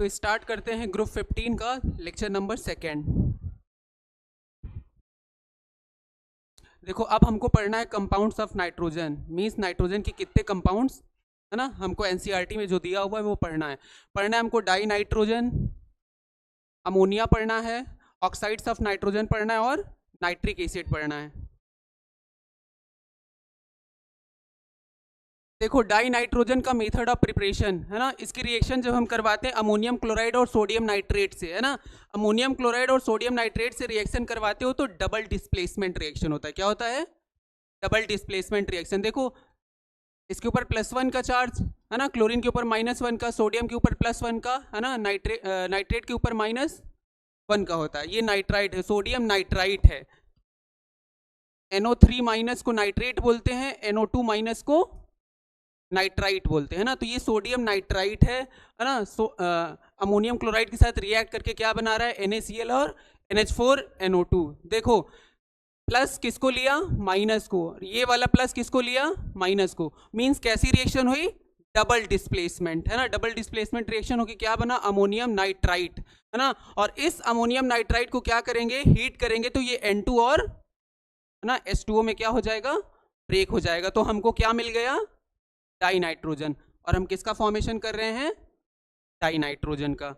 तो स्टार्ट करते हैं ग्रुप 15 का लेक्चर नंबर 2। देखो अब हमको पढ़ना है compounds of nitrogen, means nitrogen के कितने कंपाउंड्स है ना, हमको एनसीईआरटी में जो दिया हुआ है वो पढ़ना है। हमको डाई नाइट्रोजन, अमोनिया पढ़ना है, ऑक्साइड्स ऑफ नाइट्रोजन पढ़ना है और नाइट्रिक एसिड पढ़ना है। देखो डाई नाइट्रोजन का मेथड ऑफ प्रिपरेशन है ना, इसकी रिएक्शन जब हम करवाते हैं अमोनियम क्लोराइड और सोडियम नाइट्रेट से है ना, अमोनियम क्लोराइड और सोडियम नाइट्रेट से रिएक्शन करवाते हो तो डबल डिस्प्लेसमेंट रिएक्शन होता है। क्या होता है? Double displacement reaction. देखो इसके ऊपर +1 का चार्ज है ना, क्लोरीन के ऊपर -1 का, सोडियम के ऊपर +1 का है ना, नाइट्रेट के ऊपर -1 का होता है। ये नाइट्राइट है, सोडियम नाइट्राइट है। NO3- को नाइट्रेट बोलते हैं, NO2- को नाइट्राइट बोलते हैं ना। तो ये सोडियम नाइट्राइट है ना। अमोनियम क्लोराइड के साथ रिएक्ट करके क्या बना रहा है? NaCl और NH4NO2। देखो प्लस किसको लिया? माइनस को। ये वाला प्लस किसको लिया? माइनस को। मींस कैसी रिएक्शन हुई? डबल डिस्प्लेसमेंट है ना। डबल डिस्प्लेसमेंट रिएक्शन होगी, क्या बना? अमोनियम नाइट्राइट है ना। और इस अमोनियम नाइट्राइट को क्या करेंगे? हीट करेंगे तो ये N2 और है ना H2O में क्या हो जाएगा? ब्रेक हो जाएगा। तो हमको क्या मिल गया? Die nitrogen. और हम किसका फॉर्मेशन कर रहे हैं? डाई नाइट्रोजन का।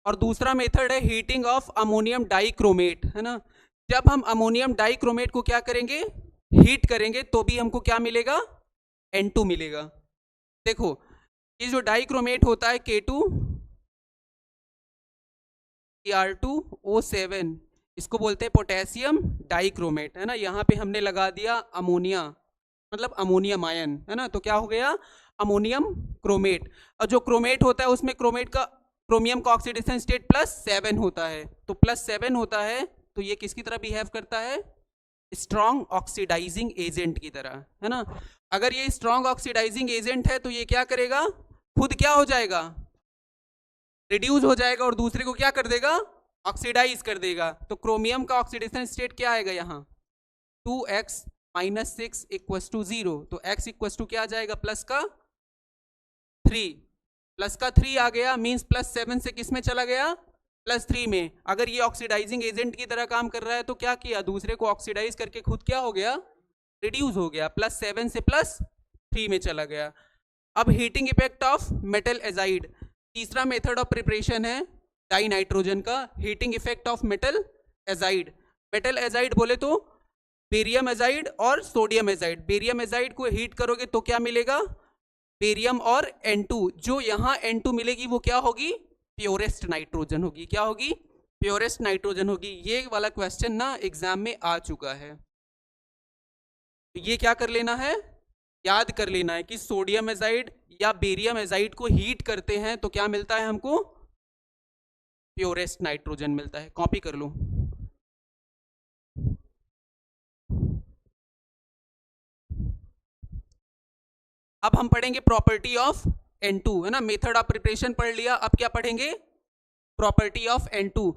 और दूसरा मेथड है हीटिंग ऑफ अमोनियम डाइक्रोमेट है ना। जब हम अमोनियम डाइक्रोमेट को क्या करेंगे? हीट करेंगे तो भी हमको क्या मिलेगा? N2 मिलेगा। देखो ये जो डाइक्रोमेट होता है K2Cr2O7, इसको बोलते हैं पोटेशियम डाइक्रोमेट है ना। यहाँ पे हमने लगा दिया अमोनिया, मतलब अमोनियम आयन है ना। तो क्या हो गया? Ammonium chromate. और जो क्रोमेट होता है उसमें क्रोमियम का ऑक्सीडेशन स्टेट +7 होता है। तो +7 होता है तो ये किसकी तरह बिहेव करता है? स्ट्रॉन्ग ऑक्सीडाइजिंग एजेंट की तरह है ना। अगर ये स्ट्रॉन्ग ऑक्सीडाइजिंग एजेंट है तो ये क्या करेगा? खुद क्या हो जाएगा? रिड्यूस हो जाएगा और दूसरे को क्या कर देगा? ऑक्सीडाइज कर देगा। तो क्रोमियम का ऑक्सीडेशन स्टेट क्या आएगा यहाँ? 2x - 6 = 0। तो x = क्या आ जाएगा? +3। +3 आ गया, मींस +7 से किस में चला गया? +3 में। अगर ये ऑक्सीडाइजिंग एजेंट की तरह काम कर रहा है तो क्या किया? दूसरे को ऑक्सीडाइज करके खुद क्या हो गया? रिड्यूस हो गया। +7 से +3 में चला गया। अब heating effect of metal azide, तीसरा मेथड ऑफ प्रिपरेशन है डाई नाइट्रोजन का, heating effect of metal azide. Metal azide बोले तो बेरियम एजाइड और सोडियम एजाइड। बेरियम एजाइड को हीट करोगे तो क्या मिलेगा? बेरियम और N2। जो यहाँ N2 मिलेगी वो क्या होगी? प्योरेस्ट नाइट्रोजन होगी। क्या होगी? प्योरेस्ट नाइट्रोजन होगी। ये वाला क्वेश्चन ना एग्जाम में आ चुका है। ये क्या कर लेना है? याद कर लेना है कि सोडियम एजाइड या बेरियम एजाइड को हीट करते हैं तो क्या मिलता है हमको? प्योरेस्ट नाइट्रोजन मिलता है। कॉपी कर लो। अब हम पढ़ेंगे प्रॉपर्टी ऑफ N2 है ना। मेथड ऑफ प्रिपरेशन पढ़ लिया, अब क्या पढ़ेंगे? Property of N2।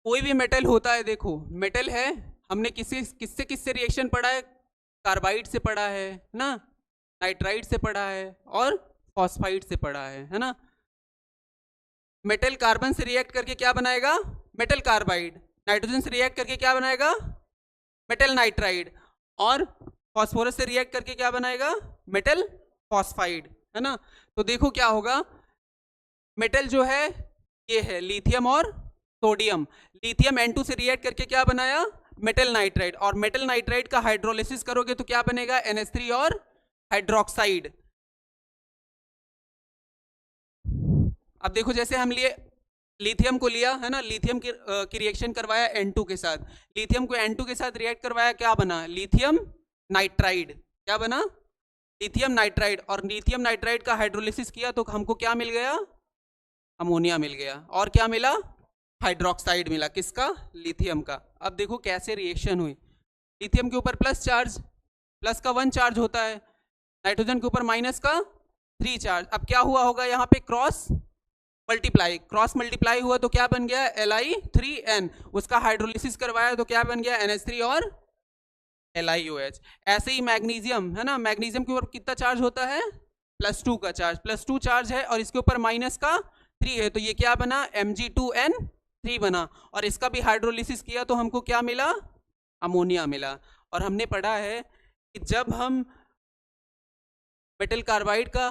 कोई भी मेटल होता है, देखो मेटल है, हमने किससे रिएक्शन पढ़ा है? कार्बाइड से पढ़ा है ना, नाइट्राइड से पढ़ा है और फॉस्फाइड से पढ़ा है ना। मेटल कार्बन से रिएक्ट करके क्या बनाएगा? Metal carbide. नाइट्रोजन से रिएक्ट करके क्या बनाएगा? Metal nitride. और फॉस्फोरस से रिएक्ट करके क्या बनाएगा? मेटल फॉस्फाइड है ना। तो देखो क्या होगा, मेटल जो है ये है लिथियम और सोडियम। लिथियम N2 से रिएक्ट करके क्या बनाया? Metal nitride. और मेटल नाइट्राइड का हाइड्रोलिसिस करोगे तो क्या बनेगा? NH3 और हाइड्रोक्साइड। अब देखो जैसे हम लिए लिथियम को लिया है ना, लिथियम की रिएक्शन करवाया N2 के साथ, लिथियम को N2 के साथ रिएक्ट करवाया, क्या बना? Lithium nitride. क्या बना? Lithium nitride. और लिथियम नाइट्राइड का हाइड्रोलिसिस किया तो हमको क्या मिल गया? अमोनिया मिल गया। और क्या मिला? हाइड्रोक्साइड मिला। किसका? लिथियम का। अब देखो कैसे रिएक्शन हुई। लिथियम के ऊपर प्लस चार्ज, प्लस का 1 चार्ज होता है, नाइट्रोजन के ऊपर माइनस का 3 चार्ज। अब क्या हुआ होगा? यहाँ पे क्रॉस मल्टीप्लाई हुआ तो क्या बन गया? Li3n। उसका हाइड्रोलिसिस करवाया तो क्या बन गया? NH3 और LiOH। ऐसे ही मैग्नीशियम है ना, मैग्नीशियम के ऊपर कितना चार्ज होता है? +2 का चार्ज, +2 चार्ज है और इसके ऊपर -3 है, तो ये क्या बना, Mg2n3 बना। और इसका भी हाइड्रोलिसिस किया तो हमको क्या मिला, अमोनिया मिला। और हमने पढ़ा है कि जब हम मेटल कार्बाइड का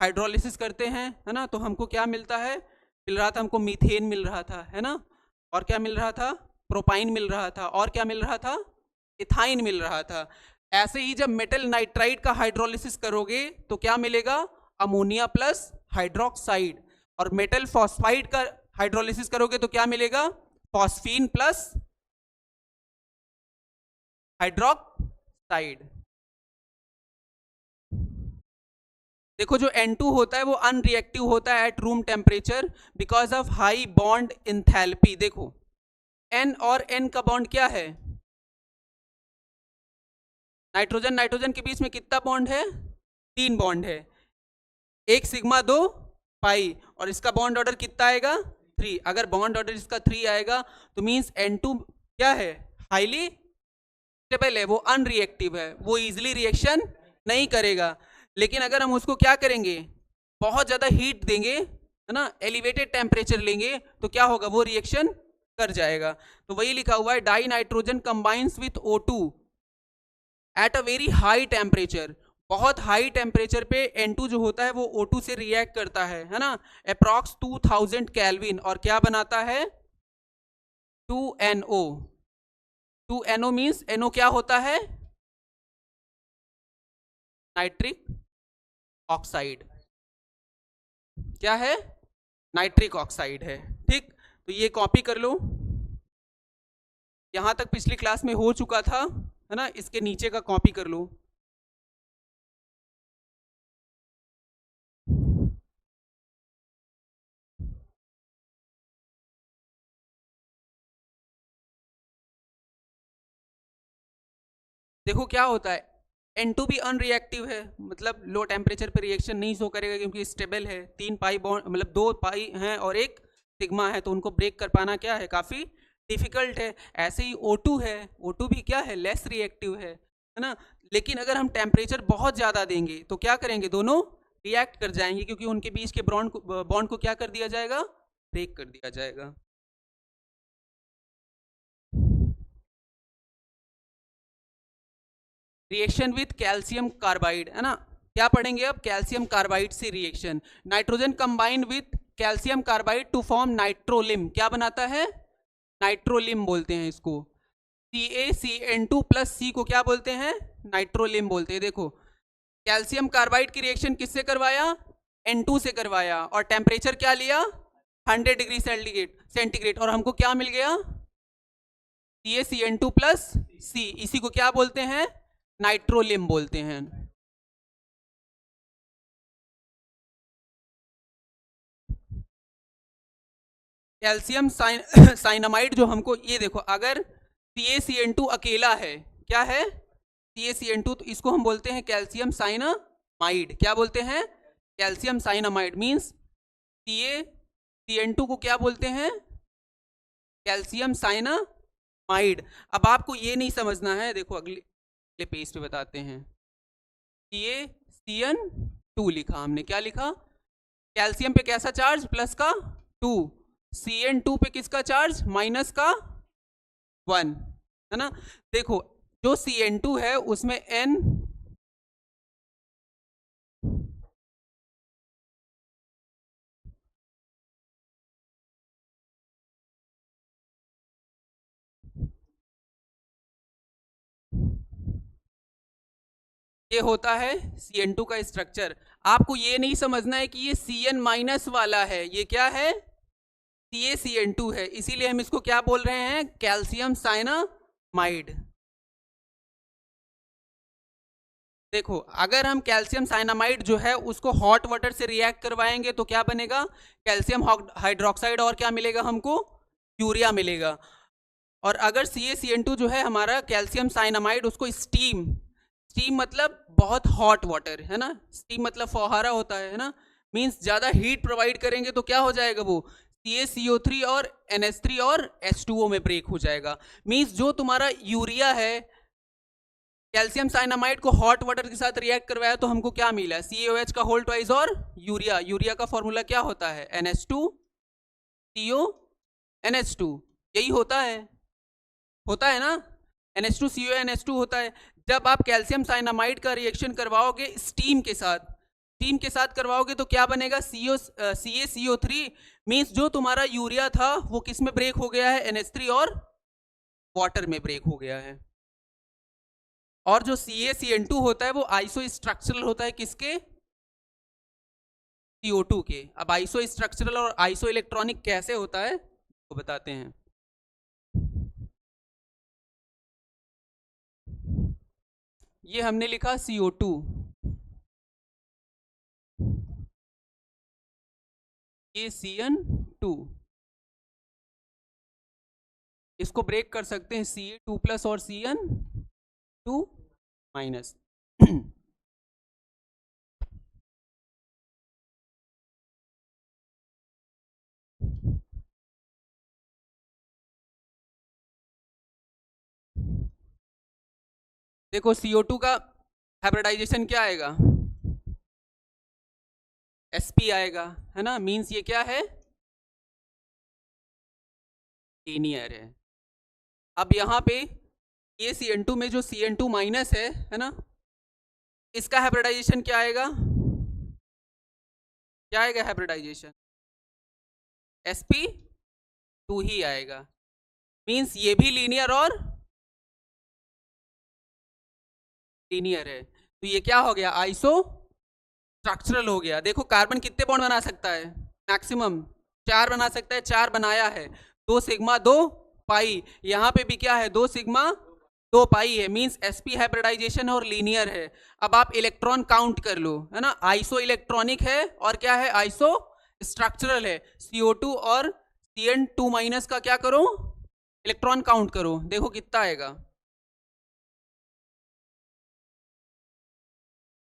हाइड्रोलिसिस करते हैं, है ना, तो हमको क्या मिलता है, मिल रहा था हमको मीथेन मिल रहा था, है ना, और क्या मिल रहा था, प्रोपाइन मिल रहा था, और क्या मिल रहा था, इथाइन मिल रहा था। ऐसे ही जब मेटल नाइट्राइड का हाइड्रोलिसिस करोगे तो क्या मिलेगा, अमोनिया प्लस हाइड्रोक्साइड। और मेटल फॉस्फाइड का हाइड्रोलिसिस करोगे तो क्या मिलेगा, फॉस्फीन प्लस हाइड्रोक्साइड। देखो जो N2 होता है वो अनरिएक्टिव होता है at room temperature because of high bond enthalpy. देखो N और N का बॉन्ड क्या है, नाइट्रोजन नाइट्रोजन के बीच में कितना बॉन्ड है, 3 बॉन्ड है, 1 सिग्मा 2 पाई, और इसका बॉन्ड ऑर्डर कितना आएगा, 3। अगर बॉन्ड ऑर्डर इसका 3 आएगा तो मीन्स N2 क्या है, हाईली स्टेबल है, वो अनरिएक्टिव है, वो इजिली रिएक्शन नहीं करेगा। लेकिन अगर हम उसको क्या करेंगे, बहुत ज़्यादा हीट देंगे, है ना, एलिवेटेड टेम्परेचर लेंगे, तो क्या होगा, वो रिएक्शन कर जाएगा। तो वही लिखा हुआ है, die nitrogen combines with O2 at a very high temperature. बहुत हाई टेम्परेचर पे N2 जो होता है वो O2 से रिएक्ट करता है ना, अप्रॉक्स 2000 केल्विन, और क्या बनाता है, 2NO। 2NO मीन्स NO क्या होता है, नाइट्रिक ऑक्साइड, क्या है, नाइट्रिक ऑक्साइड है। ठीक, तो ये कॉपी कर लो, यहां तक पिछली क्लास में हो चुका था, है ना, इसके नीचे का कॉपी कर लो। देखो क्या होता है, N2 भी अनरिएक्टिव है, मतलब लो टेम्परेचर पे रिएक्शन नहीं शो करेगा क्योंकि स्टेबल है, 3 पाई बॉन्ड, मतलब 2 पाई हैं और 1 सिग्मा है, तो उनको ब्रेक कर पाना क्या है, काफ़ी डिफिकल्ट है। ऐसे ही O2 है, O2 भी क्या है, लेस रिएक्टिव है ना। लेकिन अगर हम टेम्परेचर बहुत ज़्यादा देंगे तो क्या करेंगे, दोनों रिएक्ट कर जाएंगे, क्योंकि उनके बीच के बॉन्ड को क्या कर दिया जाएगा, ब्रेक कर दिया जाएगा। रिएक्शन विथ कैल्शियम कार्बाइड, है ना, क्या पढ़ेंगे अब, कैल्शियम कार्बाइड से reaction. Nitrogen combine with calcium carbide to form nitrolim, क्या बनाता है, नाइट्रोलिम बोलते हैं इसको। CaCN2 प्लस C को क्या बोलते हैं, नाइट्रोलिम बोलते हैं। देखो कैल्शियम कार्बाइड की रिएक्शन किससे करवाया, N2 से करवाया, और टेम्परेचर क्या लिया, 100 डिग्री सेंटीग्रेड, और हमको क्या मिल गया, CaCN2 प्लस C, इसी को क्या बोलते हैं, नाइट्रोलिम बोलते हैं। कैल्शियम साइनामाइड जो हमको, ये देखो अगर CaCN2 अकेला है, क्या है, CaCN2, तो इसको हम बोलते हैं कैल्शियम साइनामाइड। क्या बोलते हैं, कैल्शियम साइनामाइड मीन्स CaCN2 को क्या बोलते हैं, कैल्शियम साइनामाइड। अब आपको ये नहीं समझना है, देखो अगले पेज पे बताते हैं, CaCN2 लिखा हमने, क्या लिखा, कैल्शियम पे कैसा चार्ज, प्लस का 2, CN2 पे किसका चार्ज, माइनस का 1, है ना। देखो जो CN2 है उसमें N ये होता है CN2 का स्ट्रक्चर। आपको ये नहीं समझना है कि ये Cn माइनस वाला है, ये क्या है, CaCN2 है, इसीलिए हम इसको क्या बोल रहे हैं, कैल्शियम साइनामाइड। देखो अगर हम कैल्शियम साइनामाइड जो है उसको हॉट वाटर से रिएक्ट करवाएंगे तो क्या बनेगा, कैल्शियम हाइड्रोक्साइड, और क्या मिलेगा हमको, यूरिया मिलेगा। और अगर CaCN2 जो है हमारा कैल्शियम साइनामाइड, उसको स्टीम मतलब बहुत हॉट वाटर, है ना, स्टीम मतलब फौहारा होता है ना, मींस ज़्यादा हीट प्रोवाइड करेंगे तो क्या हो जाएगा, वो CaCO3 और NH3 और H2O में ब्रेक हो जाएगा। मींस जो तुम्हारा यूरिया है कैल्शियम साइनामाइड को हॉट वाटर के साथ रिएक्ट करवाया तो हमको क्या मिला, CaOH का होल ट्वाइस और यूरिया। यूरिया का फॉर्मूला क्या होता है, NH2CONH2, यही होता है ना, NH2CONH2 होता है। जब आप कैल्शियम साइनामाइड का रिएक्शन करवाओगे स्टीम के साथ करवाओगे तो क्या बनेगा, CaCO3, मीन्स जो तुम्हारा यूरिया था वो किस में ब्रेक हो गया है, NH3 और वाटर में ब्रेक हो गया है। और जो CaCN2 होता है वो आइसो स्ट्रक्चरल होता है, किसके, CO2 के। अब आइसो स्ट्रक्चरल और आइसो इलेक्ट्रॉनिक कैसे होता है तो बताते हैं। ये हमने लिखा CO2, ये CN2, इसको ब्रेक कर सकते हैं Ca2+ और CN2-। देखो CO2 का हाइब्रिडाइजेशन क्या आएगा, sp आएगा, है ना, मीन्स ये क्या है, लीनियर है। अब यहाँ पे ये CN2 में जो CN2- है ना, इसका हाइब्रिडाइजेशन क्या आएगा, हाइब्रिडाइजेशन sp2 ही आएगा, मीन्स ये भी लीनियर और लीनियर है। तो ये क्या हो गया, आइसो स्ट्रक्चरल हो गया। देखो कार्बन कितने बॉन्ड बना सकता है, मैक्सिमम 4 बना सकता है, 4 बनाया है, 2 सिग्मा 2 पाई, यहाँ पे भी क्या है, 2 सिग्मा 2 पाई है, मींस sp हाइब्रिडाइजेशन और लीनियर है। अब आप इलेक्ट्रॉन काउंट कर लो, है ना, आइसो इलेक्ट्रॉनिक है और क्या है, आइसो स्ट्रक्चरल है। CO2 और CN2- का क्या करो, इलेक्ट्रॉन काउंट करो, देखो कितना आएगा।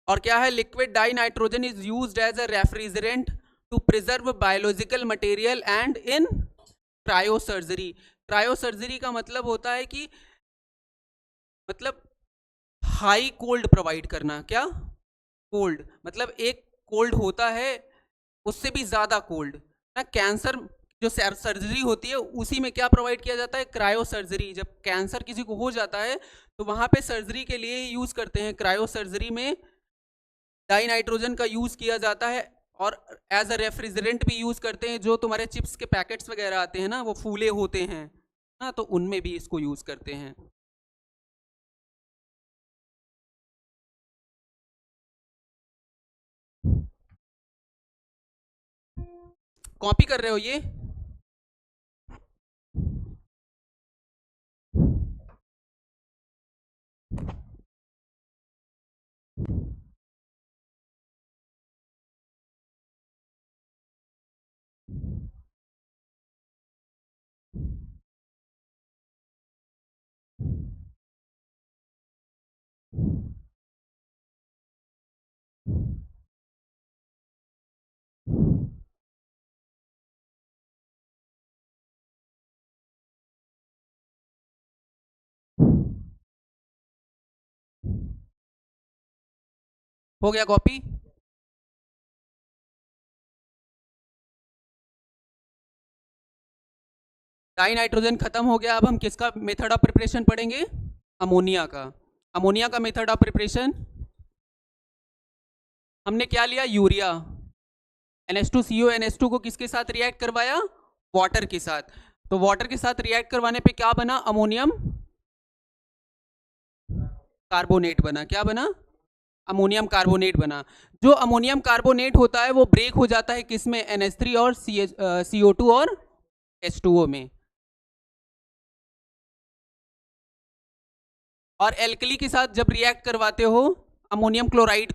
और क्या है, liquid dinitrogen is used as a refrigerant to preserve biological material and in cryosurgery. Cryosurgery का मतलब होता है कि मतलब हाई कोल्ड प्रोवाइड करना, क्या कोल्ड, मतलब एक कोल्ड होता है उससे भी ज्यादा कोल्ड ना। कैंसर जो सर्जरी होती है उसी में क्या प्रोवाइड किया जाता है, क्रायोसर्जरी। जब कैंसर किसी को हो जाता है तो वहां पे सर्जरी के लिए यूज करते हैं, क्रायोसर्जरी में डाई नाइट्रोजन का यूज किया जाता है। और एज अ रेफ्रिजरेंट भी यूज करते हैं, जो तुम्हारे चिप्स के पैकेट्स वगैरह आते हैं ना, वो फूले होते हैं ना, तो उनमें भी इसको यूज करते हैं। कॉपी कर रहे हो ये, हो गया कॉपी। डाई नाइट्रोजन खत्म हो गया। अब हम किसका मेथड ऑफ प्रिपरेशन पढ़ेंगे, अमोनिया का। अमोनिया का मेथड ऑफ प्रिपरेशन हमने क्या लिया, यूरिया, NH2CO NH2 को किसके साथ रिएक्ट करवाया, वाटर के साथ। तो वाटर के साथ रिएक्ट करवाने पे क्या बना, अमोनियम कार्बोनेट बना। क्या बना, अमोनियम कार्बोनेट बना। जो अमोनियम कार्बोनेट होता है वो ब्रेक हो जाता है किसमें, NH3 और CO2 और H2O में। और एल्कली के साथ जब रिएक्ट करवाते हो अमोनियम क्लोराइड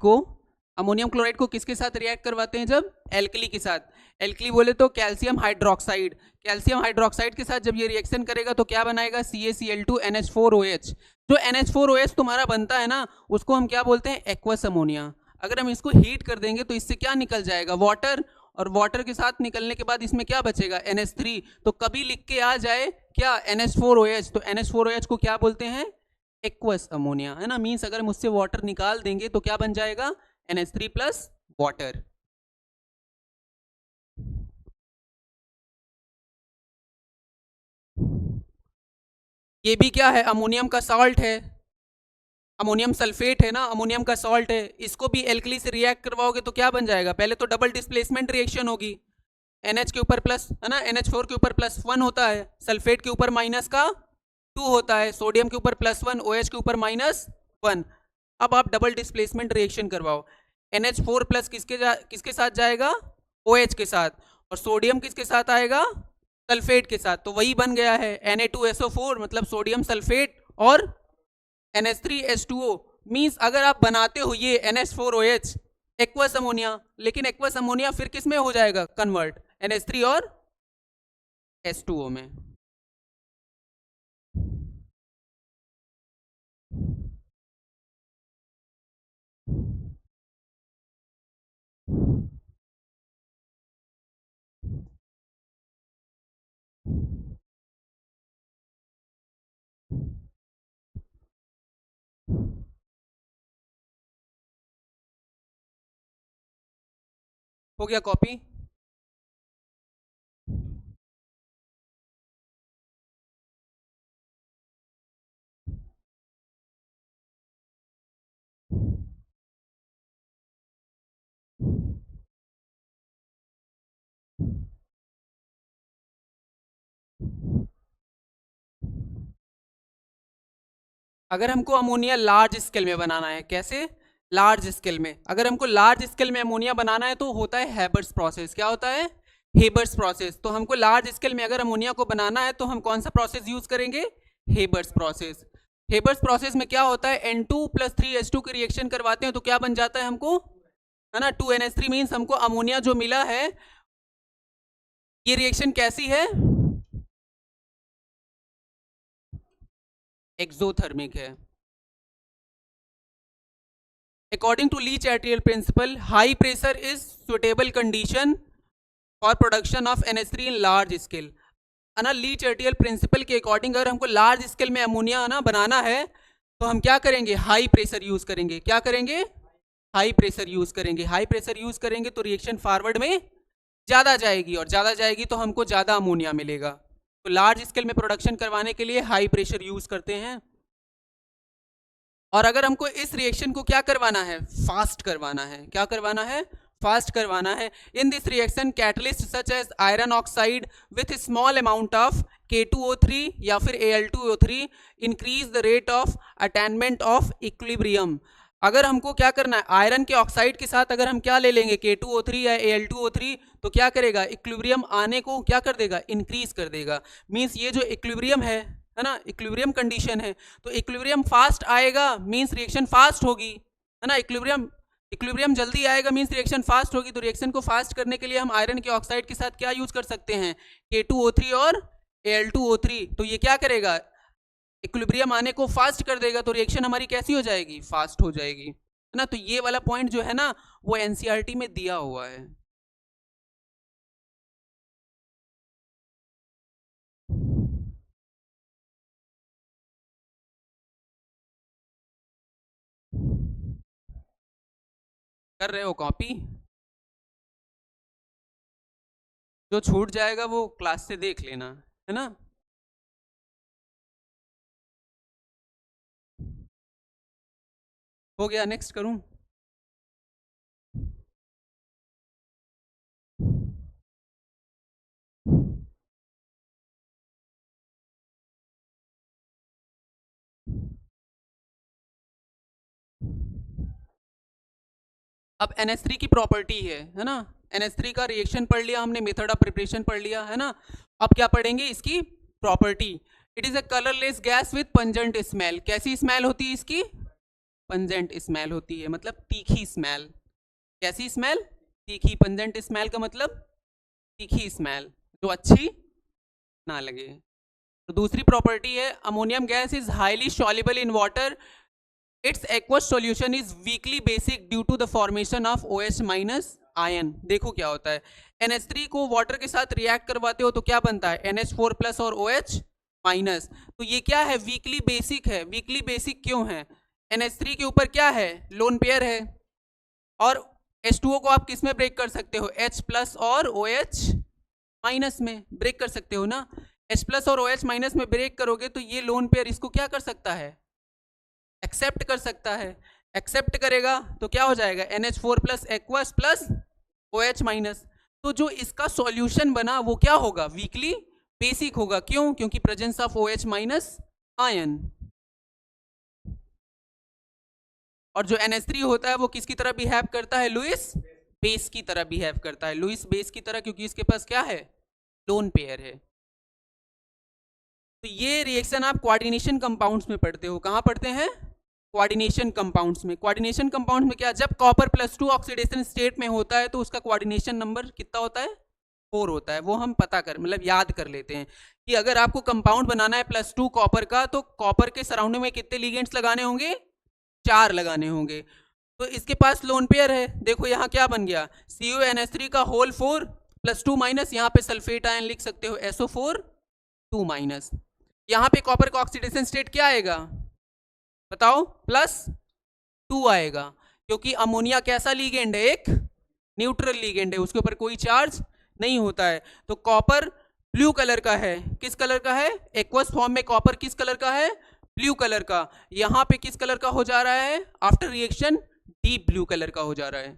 को किसके साथ रिएक्ट करवाते हैं, जब एल्कली के साथ। एल्कली बोले तो कैल्शियम हाइड्रोक्साइड। कैल्शियम हाइड्रोक्साइड के साथ जब ये रिएक्शन करेगा तो क्या बनाएगा, CaCl2 NH4OH। जो NH4OH तुम्हारा बनता है ना, उसको हम क्या बोलते हैं, एक्वस अमोनिया। अगर हम इसको हीट कर देंगे तो इससे क्या निकल जाएगा, वाटर। और वाटर के साथ निकलने के बाद इसमें क्या बचेगा, NH3। तो कभी लिख के आ जाए क्या, NH4OH, तो NH4OH को क्या बोलते हैं, एक्वस अमोनिया, है ना, मीन्स अगर हम उससे वाटर निकाल देंगे तो क्या बन जाएगा, NH3 प्लस वाटर। ये भी क्या है, अमोनियम का सॉल्ट है, अमोनियम सल्फेट है ना, अमोनियम का सॉल्ट है, इसको भी एल्कली से रिएक्ट करवाओगे तो क्या बन जाएगा, पहले तो डबल डिस्प्लेसमेंट रिएक्शन होगी, NH के ऊपर प्लस, है ना, NH4 के ऊपर +1 होता है, सल्फेट के ऊपर -2 होता है, सोडियम के ऊपर +1, OH के ऊपर -1। अब आप डबल डिस्प्लेसमेंट रिएक्शन करवाओ, NH4 प्लस किसके साथ जाएगा, OH के साथ, और सोडियम किसके साथ आएगा, सल्फेट के साथ, तो वही बन गया है Na2SO4, मतलब सोडियम सल्फेट और NH3H2O। मीन्स अगर आप बनाते हो ये NH4OH एक्वस अमोनिया, लेकिन एक्वस अमोनिया फिर किस में हो जाएगा कन्वर्ट, NH3 और H2O में। हो गया कॉपी। अगर हमको अमोनिया लार्ज स्केल में बनाना है, कैसे, लार्ज स्केल में, अगर हमको लार्ज स्केल में अमोनिया बनाना है तो होता है हेबर्स प्रोसेस। क्या होता है, हेबर्स प्रोसेस। तो हमको लार्ज स्केल में अगर अमोनिया को बनाना है तो हम कौन सा प्रोसेस यूज करेंगे, हेबर्स प्रोसेस। हेबर्स प्रोसेस में क्या होता है, N2 + 3H2 की रिएक्शन करवाते हैं तो क्या बन जाता है हमको, है ना, 2NH3, मीन्स हमको अमोनिया जो मिला है, ये रिएक्शन कैसी है, एक्सोथर्मिक है। According to Lee-Chatterjee principle, high pressure is suitable condition for production of NH3 in large scale। है ना, ली चैटियल प्रिंसिपल के अकॉर्डिंग अगर हमको लार्ज स्केल में अमोनिया ना बनाना है तो हम क्या करेंगे, हाई प्रेशर यूज करेंगे। क्या करेंगे, हाई प्रेशर यूज करेंगे। हाई प्रेशर यूज करेंगे तो रिएक्शन फॉरवर्ड में ज़्यादा जाएगी, और ज़्यादा जाएगी तो हमको ज़्यादा अमोनिया मिलेगा। तो लार्ज स्केल में प्रोडक्शन करवाने के लिए हाई प्रेशर यूज करते हैं। और अगर हमको इस रिएक्शन को क्या करवाना है, फास्ट करवाना है, क्या करवाना है, फास्ट करवाना है। In this reaction catalyst such as iron oxide with small amount of K2O3 या फिर Al2O3 increase the rate of attainment of equilibrium. अगर हमको क्या करना है, आयरन के ऑक्साइड के साथ अगर हम क्या ले लेंगे, K2O3 या Al2O3, तो क्या करेगा, इक्विलिब्रियम आने को क्या कर देगा, इंक्रीज कर देगा। मीन्स ये जो इक्विलिब्रियम है ना, इक्विलिब्रियम कंडीशन है, तो इक्विलिब्रियम फास्ट आएगा मीन्स रिएक्शन फास्ट होगी, है ना, इक्विलिब्रियम जल्दी आएगा मीन्स रिएक्शन फास्ट होगी। तो रिएक्शन को फास्ट करने के लिए हम आयरन के ऑक्साइड के साथ क्या यूज कर सकते हैं, K2O3 और Al2O3। तो ये क्या करेगा, इक्विलिब्रियम आने को फास्ट कर देगा, तो रिएक्शन हमारी कैसी हो जाएगी, फास्ट हो जाएगी, है ना। तो ये वाला पॉइंट जो है ना वो NCERT में दिया हुआ है। कर रहे हो कॉपी, जो छूट जाएगा वो क्लास से देख लेना, है ना। हो गया, नेक्स्ट करूं। अब NH3 की प्रॉपर्टी है ना, NH3 का रिएक्शन पढ़ लिया हमने, मेथड ऑफ प्रिपरेशन पढ़ लिया, है ना। अब क्या पढ़ेंगे, इसकी property. It is a colourless gas with pungent smell. कैसी स्मेल होती है इसकी, पंजेंट स्मेल होती है, मतलब तीखी स्मेल। कैसी स्मेल, तीखी। पंजेंट स्मेल का मतलब तीखी स्मेल, जो अच्छी ना लगे। तो दूसरी प्रॉपर्टी है, ammonium gas is highly soluble in water, its aqueous solution is weakly basic due to the formation of OH- ion. देखो क्या होता है, NH3 को वाटर के साथ रिएक्ट करवाते हो तो क्या बनता है, NH4+ और OH माइनस, तो ये क्या है, वीकली बेसिक है। वीकली बेसिक क्यों है, NH3 के ऊपर क्या है, लोन पेयर है, और H2O को आप किस में ब्रेक कर सकते हो, H प्लस और OH माइनस में ब्रेक कर सकते हो ना। H प्लस और OH माइनस में ब्रेक करोगे तो ये लोन पेयर इसको क्या कर सकता है, एक्सेप्ट कर सकता है। एक्सेप्ट करेगा तो क्या हो जाएगा, NH4 plus aqueous plus OH minus. तो जो इसका सॉल्यूशन बना वो क्या होगा, वीकली बेसिक होगा। क्यों, क्योंकि presence of OH minus ion. और जो NH3 होता है वो किसकी तरह बिहेव करता है, लुईस बेस की तरह बिहेव करता है, लुईस बेस की तरह, क्योंकि इसके पास क्या है, लोन पेयर है। तो ये रिएक्शन आप कोऑर्डिनेशन कंपाउंड्स में पढ़ते हो। कहाँ पढ़ते हैं, कोऑर्डिनेशन कंपाउंड्स में। कोऑर्डिनेशन कंपाउंड्स में क्या, जब कॉपर +2 ऑक्सीडेशन स्टेट में होता है तो उसका कोऑर्डिनेशन नंबर कितना होता है, 4 होता है। वो हम पता कर मतलब याद कर लेते हैं कि अगर आपको कंपाउंड बनाना है +2 कॉपर का, तो कॉपर के सराउंडिंग में कितने लिगेंड्स लगाने होंगे, 4 लगाने होंगे। तो इसके पास लोन पेयर है, देखो यहाँ क्या बन गया, CuNH3 का होल 4 +2 माइनस, यहाँ पे सल्फेट आयन लिख सकते हो SO4 2 माइनस। यहाँ पे कॉपर का ऑक्सीडेशन स्टेट क्या आएगा, बताओ, +2 आएगा, क्योंकि अमोनिया कैसा लीगेंड है, एक न्यूट्रल लीगेंड है, उसके ऊपर कोई चार्ज नहीं होता है। तो कॉपर ब्लू कलर का है, किस कलर का है, एक्वस फॉर्म में कॉपर किस कलर का है, ब्लू कलर का। यहाँ पे किस कलर का हो जा रहा है, after reaction deep blue colour का हो जा रहा है।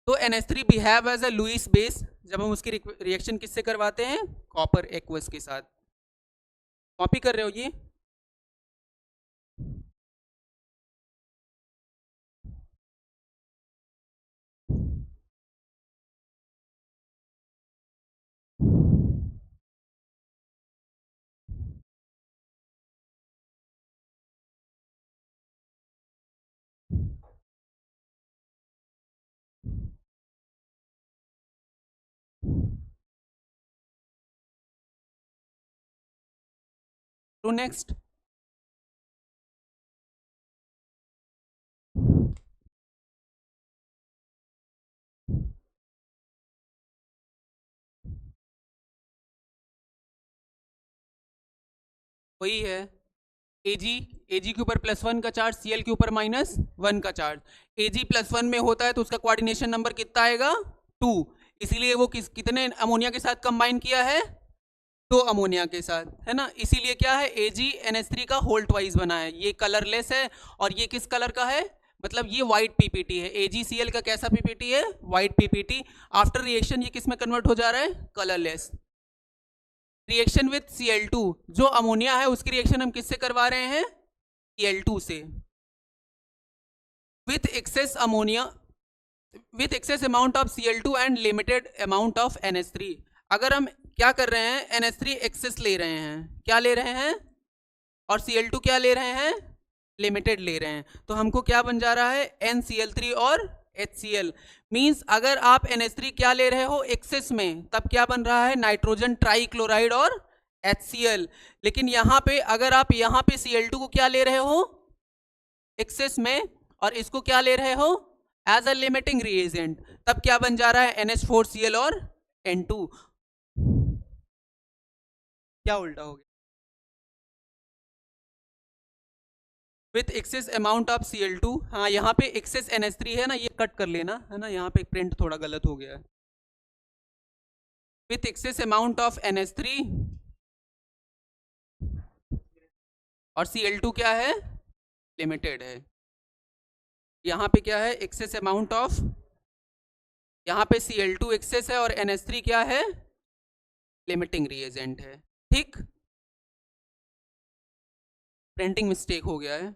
तो NH3 behave as a Lewis base जब हम उसकी रिएक्शन किससे करवाते हैं, कॉपर एक्वस के साथ। कॉपी कर रहे हो ये, तो नेक्स्ट वही है, Ag के ऊपर +1 का चार्ज, Cl के ऊपर -1 का चार्ज। Ag +1 में होता है तो उसका कोऑर्डिनेशन नंबर कितना आएगा, 2। इसीलिए वो कितने अमोनिया के साथ कंबाइन किया है, 2 अमोनिया के साथ, है ना। इसीलिए क्या है, AgNH3 का होल ट्वाइस बना है। ये कलरलेस है और ये किस कलर का है, मतलब ये व्हाइट PPT है। AgCl का कैसा PPT है, व्हाइट PPT। आफ्टर रिएक्शन ये किस में कन्वर्ट हो जा रहा है, कलरलेस। रिएक्शन विथ Cl2, जो अमोनिया है उसकी रिएक्शन हम किससे करवा रहे हैं, Cl2 से। With access ammonia, with excess amount of Cl2 and limited amount of NH3। अगर हम क्या कर रहे हैं, NH3 एक्सेस ले रहे हैं, क्या ले रहे हैं, और Cl2 क्या ले रहे हैं, लिमिटेड ले रहे हैं, तो हमको क्या बन जा रहा है, NCl3 और HCl। मींस अगर आप NH3 क्या ले रहे हो एक्सेस में, तब क्या बन रहा है, नाइट्रोजन ट्राइक्लोराइड और HCl। लेकिन यहाँ पे अगर आप यहाँ पे Cl2 को क्या ले रहे हो एक्सेस में, और इसको क्या ले रहे हो एज अ लिमिटिंग रिएजेंट, तब क्या बन जा रहा है, NH4Cl और N2। क्या उल्टा हो गया, with excess amount of Cl2। हाँ, यहाँ पे एक्सेस NH3 है ना, ये कट कर लेना, है ना, यहाँ पे प्रिंट थोड़ा गलत हो गया है। With excess amount of NH3 और Cl2 क्या है, लिमिटेड है। यहाँ पे क्या है, एक्सेस अमाउंट ऑफ, यहाँ पे Cl2 एक्सेस है और NH3 क्या है, लिमिटिंग रिएजेंट है। ठीक, प्रिंटिंग मिस्टेक हो गया है।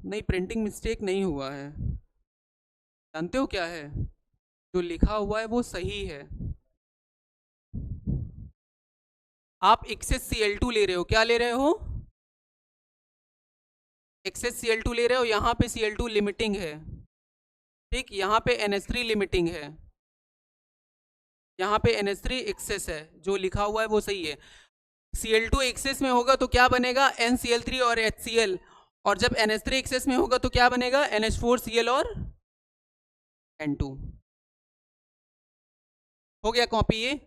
नहीं, प्रिंटिंग मिस्टेक नहीं हुआ है, जानते हो क्या है, जो लिखा हुआ है वो सही है। आप एक्सेस Cl2 ले रहे हो, क्या ले रहे हो, एक्सेस Cl2 ले रहे हो, यहाँ पे Cl2 लिमिटिंग है, ठीक, यहाँ पे NH3 लिमिटिंग है, यहाँ पे NH3 एक्सेस है, जो लिखा हुआ है वो सही है। Cl2 एक्सेस में होगा तो क्या बनेगा, NCl3 और HCl, और जब NH3 एक्सेस में होगा तो क्या बनेगा, NH4Cl और N2। हो गया कॉपी ये।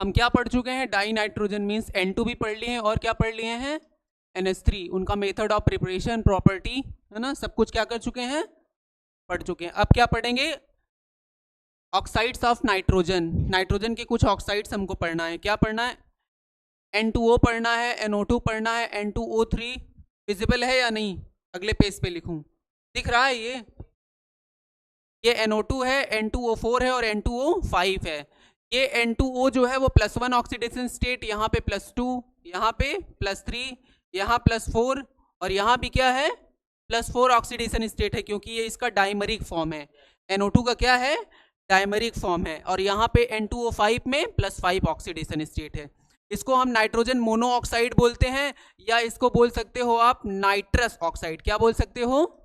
हम क्या पढ़ चुके हैं, डाई नाइट्रोजन मीन्स N2 भी पढ़ लिए हैं, और क्या पढ़ लिए हैं, NH3, उनका मेथड ऑफ प्रिपरेशन, प्रॉपर्टी, है ना, सब कुछ क्या कर चुके हैं, पढ़ चुके हैं। अब क्या पढ़ेंगे, ऑक्साइड्स ऑफ नाइट्रोजन, नाइट्रोजन के कुछ ऑक्साइड्स हमको पढ़ना है। क्या पढ़ना है, N2O पढ़ना है, NO2 पढ़ना है, N2O3 विजिबल है या नहीं, अगले पेज पे लिखूं, दिख रहा है ये NO2 है, N2O4 है और N2O5 है। ये N2O जो है वो +1 ऑक्सीडेशन स्टेट, यहाँ पे +2, यहाँ पे +3, यहाँ +4, और यहाँ भी क्या है, +4 ऑक्सीडेशन स्टेट है, क्योंकि ये इसका डाइमरिक फॉर्म है। NO2 का क्या है, डाइमरिक फॉर्म है, और यहाँ पे N2O5 में +5 ऑक्सीडेशन स्टेट है। इसको हम नाइट्रोजन मोनोऑक्साइड बोलते हैं, या इसको बोल सकते हो आप नाइट्रस ऑक्साइड। क्या बोल सकते हो,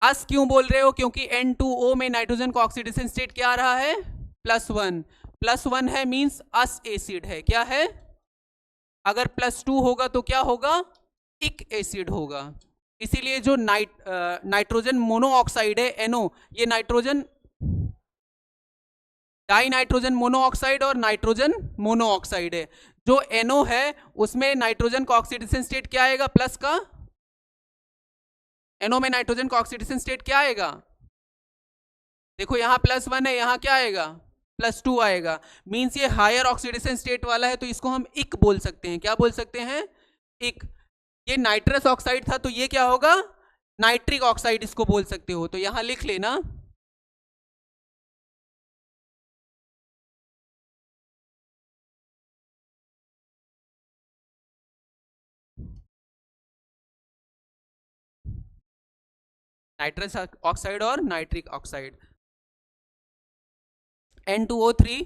अस क्यों बोल रहे हो, क्योंकि N2O में नाइट्रोजन का ऑक्सीडेशन स्टेट क्या आ रहा है, +1, +1 है मींस अस एसिड है। क्या है, अगर +2 होगा तो क्या होगा, इक एसिड होगा। इसीलिए जो नाइट्रोजन मोनोऑक्साइड है NO, ये नाइट्रोजन डाई नाइट्रोजन मोनोऑक्साइड और नाइट्रोजन मोनोऑक्साइड है। जो NO है उसमें नाइट्रोजन का ऑक्सीडेशन स्टेट क्या आएगा, प्लस का, NO में नाइट्रोजन का ऑक्सीडेशन स्टेट क्या आएगा, देखो यहाँ +1 है, यहाँ क्या आएगा, +2 आएगा, मींस ये हायर ऑक्सीडेशन स्टेट वाला है, तो इसको हम इक बोल सकते हैं। क्या बोल सकते हैं, इक। ये नाइट्रस ऑक्साइड था तो ये क्या होगा, नाइट्रिक ऑक्साइड इसको बोल सकते हो, तो यहां लिख लेना। नाइट्रस ऑक्साइड और नाइट्रिक ऑक्साइड। N2O3,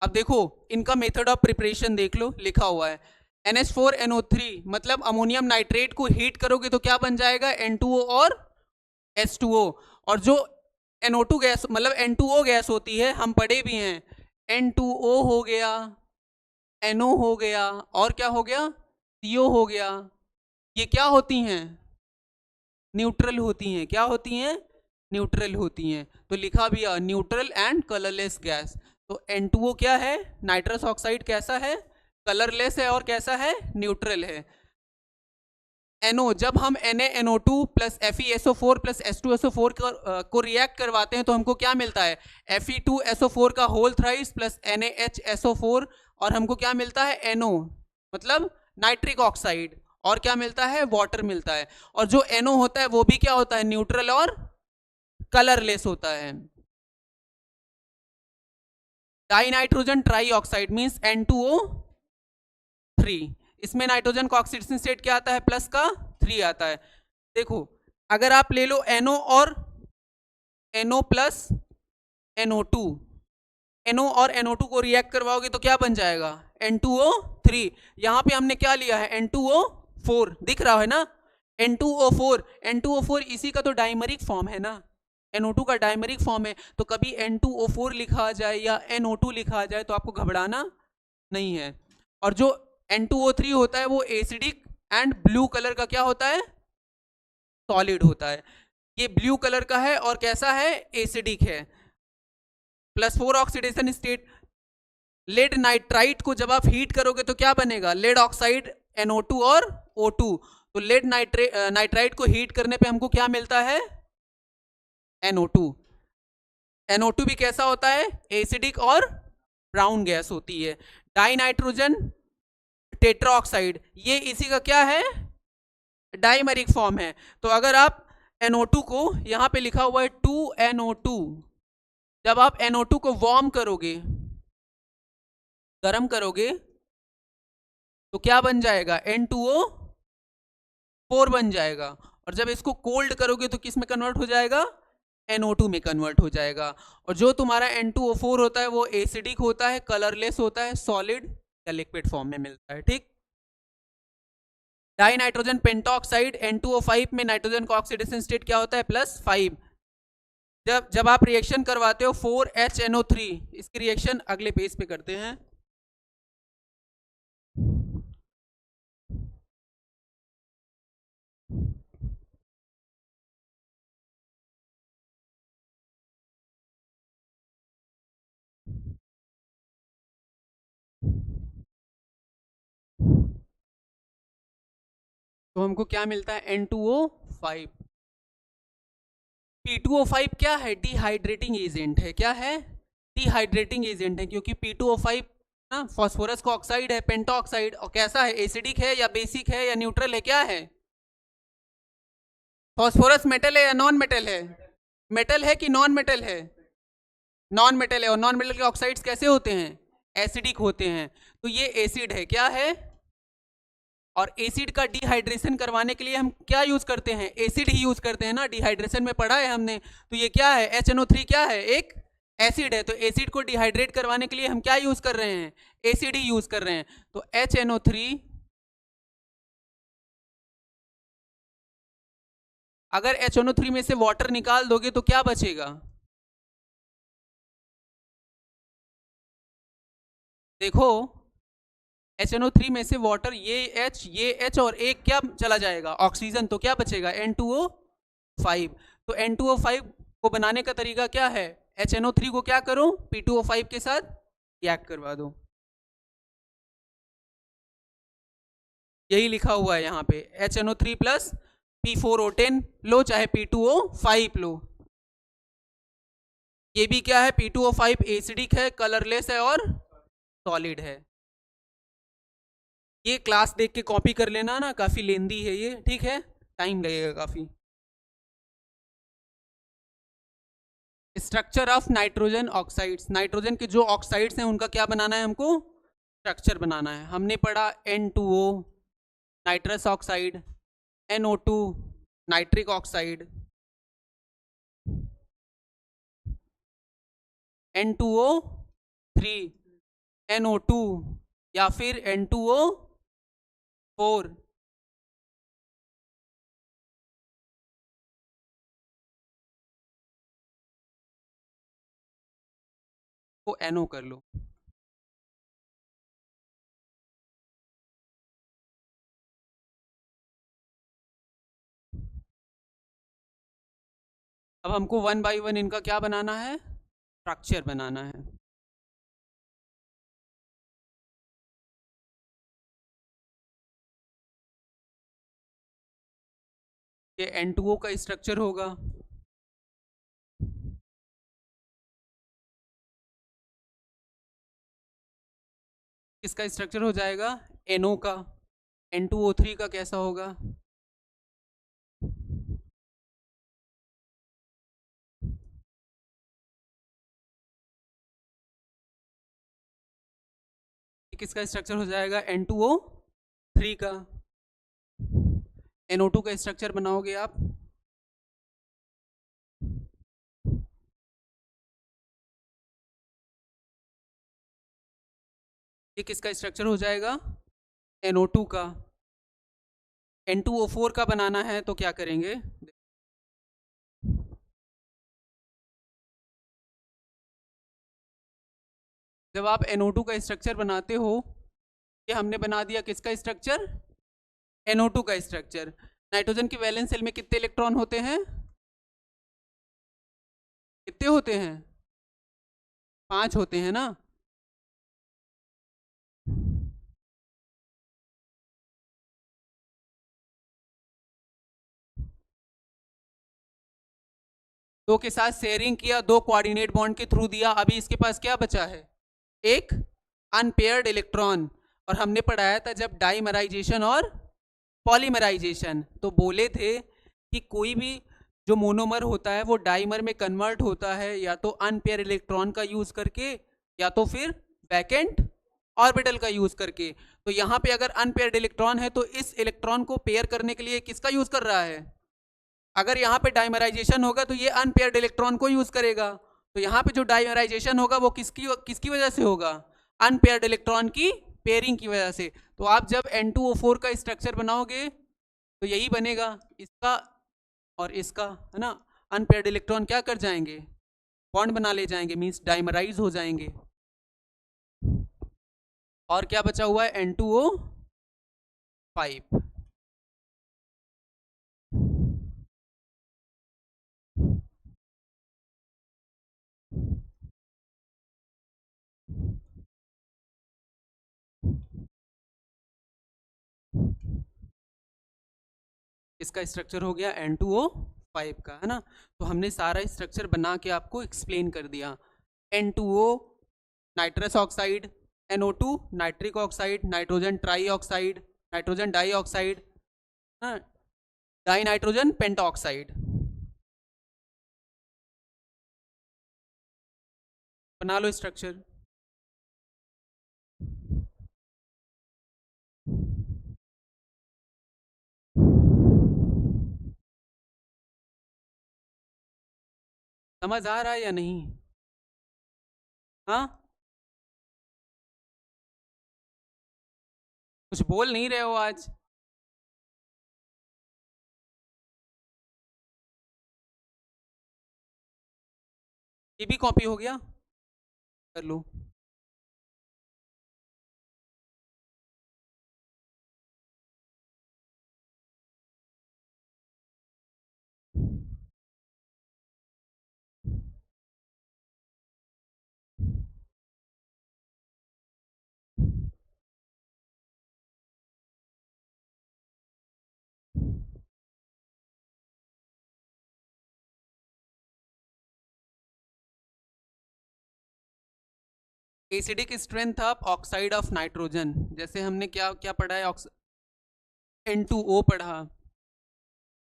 अब देखो इनका मेथड ऑफ प्रिपरेशन देख लो, लिखा हुआ है NH4NO3, मतलब अमोनियम नाइट्रेट को हीट करोगे तो क्या बन जाएगा, N2O और H2O, और जो NO2 गैस मतलब N2O गैस होती है, हम पढ़े भी हैं, N2O हो गया, NO हो गया, और क्या हो गया, CO हो गया, ये क्या होती हैं, न्यूट्रल होती हैं। क्या होती हैं, न्यूट्रल होती हैं। तो लिखा भी है न्यूट्रल एंड कलरलेस गैस। तो N2O क्या है, नाइट्रस ऑक्साइड कैसा है, कलरलेस है और कैसा है, न्यूट्रल है। NO, जब हम NaNO2 plus FeSO4 plus H2SO4 को रिएक्ट करवाते हैं तो हमको क्या मिलता है, Fe2SO4 का होल थ्राइस प्लस NaHSO4, और हमको क्या मिलता है, NO मतलब नाइट्रिक ऑक्साइड, और क्या मिलता है, वाटर मिलता है। और जो NO होता है वो भी क्या होता है, न्यूट्रल और कलरलेस होता है। Die nitrogen try oxide means N2O3, इसमें नाइट्रोजन का ऑक्सीडेशन स्टेट क्या आता है, प्लस का 3 आता है। देखो अगर आप ले लो NO और NO प्लस NO2, NO और NO2 को रिएक्ट करवाओगे तो क्या बन जाएगा, N2O3। यहां पे हमने क्या लिया है, N2O4, दिख रहा है ना, N2O4, N2O4 इसी का तो डाइमरिक फॉर्म है ना, NO2 का डाइमरिक फॉर्म है। तो कभी N2O4 लिखा जाए या NO2 लिखा जाए तो आपको घबराना नहीं है। और जो N2O3 होता है वो एसिडिक एंड ब्लू कलर का क्या होता है, सॉलिड होता है। ये ब्लू कलर का है और कैसा है, एसिडिक है, +4 ऑक्सीडेशन स्टेट। लेड नाइट्राइट को जब आप हीट करोगे तो क्या बनेगा, लेड ऑक्साइड NO2 और O2। तो लेड नाइट्राइट को हीट करने पे हमको क्या मिलता है, NO2। NO2 भी कैसा होता है, एसिडिक और ब्राउन गैस होती है। डाई नाइट्रोजन टेट्रा ऑक्साइड, ये इसी का क्या है, डाइमेरिक फॉर्म है। तो अगर आप NO2 को यहाँ पे लिखा हुआ है 2NO2, जब आप NO2 को वार्म करोगे, गर्म करोगे, तो क्या बन जाएगा, N2O4 बन जाएगा। और जब इसको कोल्ड करोगे तो किस में कन्वर्ट हो जाएगा, NO2 में कन्वर्ट हो जाएगा। और जो तुम्हारा N2O4 होता है वो एसिडिक होता है, कलरलेस होता है, सॉलिड या लिक्विड फॉर्म में मिलता है। ठीक, डाई नाइट्रोजन पेंटॉक्साइड N2O5 में नाइट्रोजन का ऑक्सीडेशन स्टेट क्या होता है, +5। जब आप रिएक्शन करवाते हो 4HNO3, इसकी रिएक्शन अगले पेज पे करते हैं। तो हमको क्या मिलता है, N2O5। P2O5 क्या है, डिहाइड्रेटिंग एजेंट है। क्या है, डिहाइड्रेटिंग एजेंट है, क्योंकि P2O5 ना फास्फोरस का ऑक्साइड है, पेंटॉक्साइड, और कैसा है, एसिडिक है या बेसिक है या न्यूट्रल है, क्या है, फास्फोरस मेटल है या नॉन मेटल है, मेटल है कि नॉन मेटल है, नॉन मेटल है। और नॉन मेटल के ऑक्साइड्स कैसे होते हैं, एसिडिक होते हैं। तो ये एसिड है, क्या है, और एसिड का डिहाइड्रेशन करवाने के लिए हम क्या यूज करते हैं, एसिड ही यूज करते हैं ना, डिहाइड्रेशन में पढ़ा है हमने। तो ये क्या है, HNO3 क्या है, एक एसिड है। तो एसिड को डिहाइड्रेट करवाने के लिए हम क्या यूज कर रहे हैं, एसिड ही यूज कर रहे हैं। तो HNO3, अगर HNO3 में से वाटर निकाल दोगे तो क्या बचेगा, देखो HNO3 में से वाटर, ये H और एक क्या चला जाएगा, ऑक्सीजन, तो क्या बचेगा, N2O5। तो N2O5 को बनाने का तरीका क्या है, HNO3 को क्या करो, P2O5 के साथ रिएक्ट करवा दो। यही लिखा हुआ है यहाँ पे, HNO3 + P4O10 लो, चाहे P2O5 लो। ये भी क्या है, P2O5 एसिडिक है, कलरलेस है और सॉलिड है। ये क्लास देख के कॉपी कर लेना ना, काफी लेंदी है ये, ठीक है, टाइम लगेगा काफी। Structure of nitrogen oxides, nitrogen के जो ऑक्साइड्स हैं उनका क्या बनाना है हमको, स्ट्रक्चर बनाना है। हमने पढ़ा N2O nitrous oxide, NO2 nitric oxide, N2O3 NO2 या फिर N2O4। को NO कर लो। अब हमको 1 बाई 1 इनका क्या बनाना है, स्ट्रक्चर बनाना है। ये N2O का स्ट्रक्चर होगा, किसका स्ट्रक्चर हो जाएगा, NO का। N2O3 का कैसा होगा, किसका स्ट्रक्चर हो जाएगा, N2O3 का। NO2 का स्ट्रक्चर बनाओगे आप, ये किसका स्ट्रक्चर हो जाएगा, NO2 का। N2O4 का बनाना है तो क्या करेंगे, जब आप NO2 का स्ट्रक्चर बनाते हो, ये हमने बना दिया किसका स्ट्रक्चर, NO2 का स्ट्रक्चर। नाइट्रोजन के वैलेंस शेल में कितने इलेक्ट्रॉन होते हैं, कितने होते हैं, 5 होते हैं ना। दो के साथ शेयरिंग किया, 2 कोऑर्डिनेट बॉन्ड के थ्रू दिया, अभी इसके पास क्या बचा है, एक अनपेयर्ड इलेक्ट्रॉन। और हमने पढ़ाया था जब डाइमराइजेशन और पॉलीमराइजेशन, तो बोले थे कि कोई भी जो मोनोमर होता है वो डाइमर में कन्वर्ट होता है या तो अनपेयर इलेक्ट्रॉन का यूज करके या तो फिर वैकेंट ऑर्बिटल का यूज करके। तो यहाँ पे अगर अनपेयर्ड इलेक्ट्रॉन है तो इस इलेक्ट्रॉन को पेयर करने के लिए किसका यूज कर रहा है? अगर यहाँ पे डाइमराइजेशन होगा तो ये अनपेयर्ड इलेक्ट्रॉन को यूज करेगा। तो यहाँ पे जो डाइमराइजेशन होगा वो किसकी किसकी वजह से होगा? अनपेयर्ड इलेक्ट्रॉन की पेयरिंग की वजह से। तो आप जब N2O4 का स्ट्रक्चर बनाओगे तो यही बनेगा, इसका और इसका, है ना। अनपेयर्ड इलेक्ट्रॉन क्या कर जाएंगे? बॉन्ड बना ले जाएंगे, मींस डाइमराइज हो जाएंगे। और क्या बचा हुआ है? N2O5। इसका स्ट्रक्चर हो गया N2O5 का, है ना। तो हमने सारा स्ट्रक्चर बना के आपको एक्सप्लेन कर दिया। N2O nitrous oxide, NO2 nitric oxide, nitrogen trioxide, nitrogen dioxide, dinitrogen pentoxide. बना लो स्ट्रक्चर। समझ आ रहा है या नहीं? हाँ, कुछ बोल नहीं रहे हो आज। ये भी कॉपी हो गया, कर लो। Acidic strength of oxide of nitrogen, जैसे हमने क्या क्या पढ़ा है? N2O पढ़ा,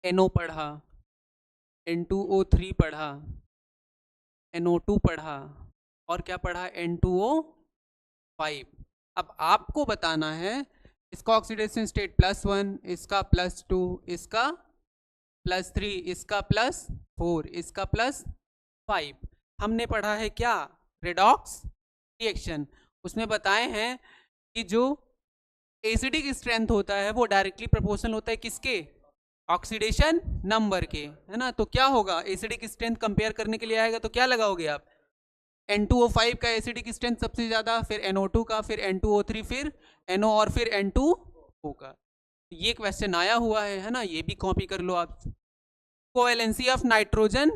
NO पढ़ा, N2O3 पढ़ा, NO2 पढ़ा, और क्या पढ़ा? N2O5। अब आपको बताना है इसका ऑक्सीडेशन स्टेट +1, इसका +2, इसका +3, इसका +4, इसका +5। हमने पढ़ा है क्या? Redox reaction. उसमें बताए हैं कि जो एसिडिक स्ट्रेंथ होता है वो डायरेक्टली प्रोपोर्शनल होता है किसके? ऑक्सीडेशन नंबर के, है ना। तो क्या होगा? एसिडिक स्ट्रेंथ कंपेयर करने के लिए आएगा तो क्या लगाओगे आप? N2O5 का एसिडिक स्ट्रेंथ सबसे ज्यादा, फिर NO2 का, फिर N2O3, फिर NO और फिर N2O का। ये क्वेश्चन आया हुआ है ना, ये भी कॉपी कर लो आप। कोवेलेंसी ऑफ नाइट्रोजन,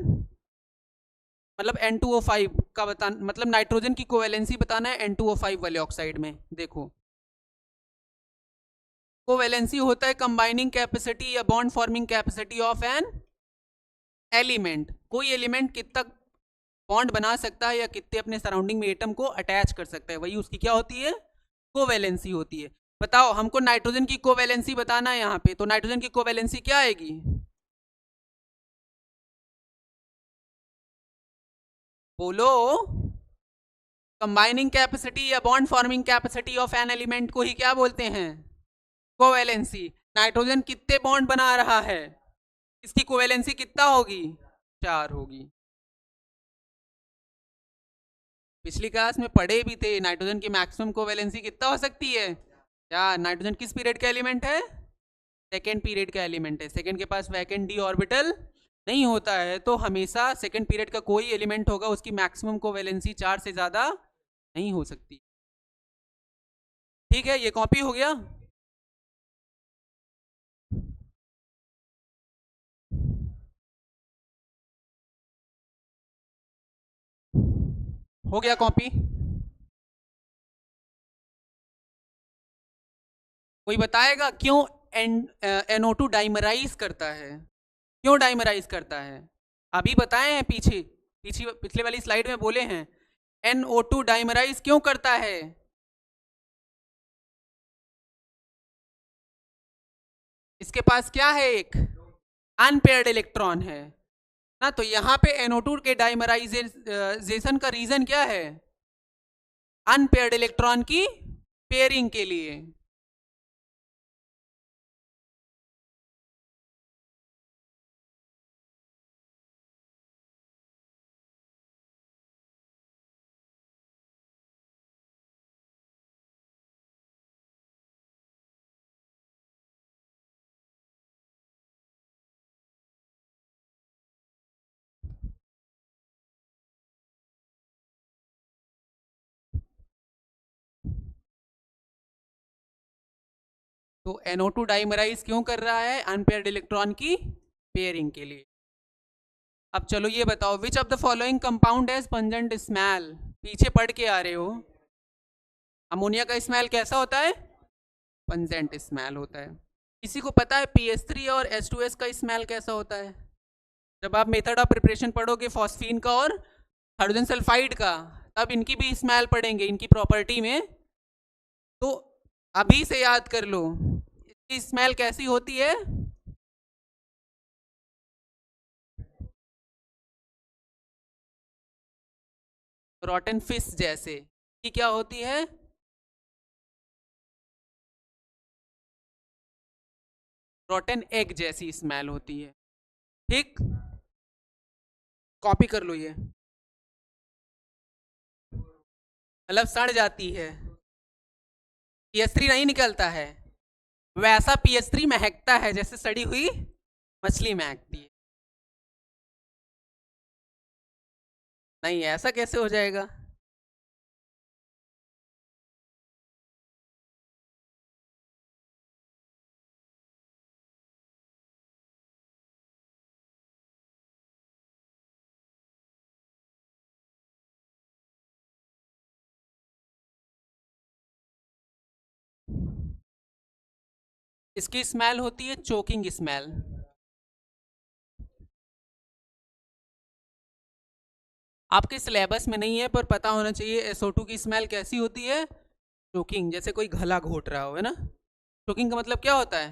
मतलब N2O5 का बताना, मतलब नाइट्रोजन की कोवेलेंसी बताना है N2O5 वाले ऑक्साइड में। देखो, कोवेलेंसी होता है कंबाइनिंग कैपेसिटी या bond forming capacity of an element. कोई एलिमेंट कितना बॉन्ड बना सकता है या कितने अपने सराउंडिंग में एटम को अटैच कर सकता है, वही उसकी क्या होती है? कोवेलेंसी होती है। बताओ, हमको नाइट्रोजन की कोवेलेंसी बताना है यहाँ पे, तो नाइट्रोजन की कोवेलेंसी क्या आएगी? बोलो। कंबाइनिंग कैपेसिटी या bond forming capacity of an element को ही क्या बोलते हैं? कोवेलेंसी। नाइट्रोजन कितने बॉन्ड बना रहा है, इसकी कोवेलेंसी कितना होगी? 4 होगी। पिछली क्लास में पढ़े भी थे, नाइट्रोजन की मैक्सिमम कोवेलेंसी कितना हो सकती है? यार, नाइट्रोजन किस पीरियड का एलिमेंट है? सेकेंड पीरियड का एलिमेंट है। सेकेंड के पास वैकेंट डी ऑर्बिटल नहीं होता है, तो हमेशा सेकेंड पीरियड का कोई एलिमेंट होगा उसकी मैक्सिमम कोवेलेंसी 4 से ज्यादा नहीं हो सकती। ठीक है, ये कॉपी हो गया। हो गया कॉपी। कोई बताएगा क्यों NO2 डाइमराइज करता है? क्यों डाइमराइज करता है? अभी बताए हैं, पीछे पीछे पिछले वाली स्लाइड में बोले हैं। NO2 डाइमराइज क्यों करता है? इसके पास क्या है, एक अनपेयर्ड इलेक्ट्रॉन है ना। तो यहाँ पे NO2 के डाइमराइजेशन का रीजन क्या है, अनपेयर्ड इलेक्ट्रॉन की पेयरिंग के लिए। तो NO2 डाइमराइज क्यों कर रहा है, अनपेयर्ड इलेक्ट्रॉन की पेयरिंग के लिए। अब चलो ये बताओ, which of the following compound has pungent smell. पीछे पढ़ के आ रहे हो, अमोनिया का स्मेल कैसा होता है, पंजेंट स्मेल होता है। किसी को पता है PS3 और H2S का स्मेल कैसा होता है। जब आप मेथड ऑफ प्रिपरेशन पढ़ोगे फॉस्फीन का और हाइड्रोजन सल्फाइड का, तब इनकी भी स्मेल पढ़ेंगे, इनकी प्रॉपर्टी में। तो अभी से याद कर लो, इसकी स्मेल कैसी होती है, रॉटन फिश जैसे। कि क्या होती है, रॉटन एग जैसी स्मेल होती है। ठीक, कॉपी कर लो ये, मतलब सड़ जाती है, PS3 नहीं निकलता है, वैसा PS3 महकता है जैसे सड़ी हुई मछली महकती है। नहीं, ऐसा कैसे हो जाएगा। इसकी स्मेल होती है चोकिंग स्मेल। आपके सिलेबस में नहीं है पर पता होना चाहिए, SO2 की स्मेल कैसी होती है, चोकिंग, जैसे कोई गला घोट रहा हो, है ना। चोकिंग का मतलब क्या होता है,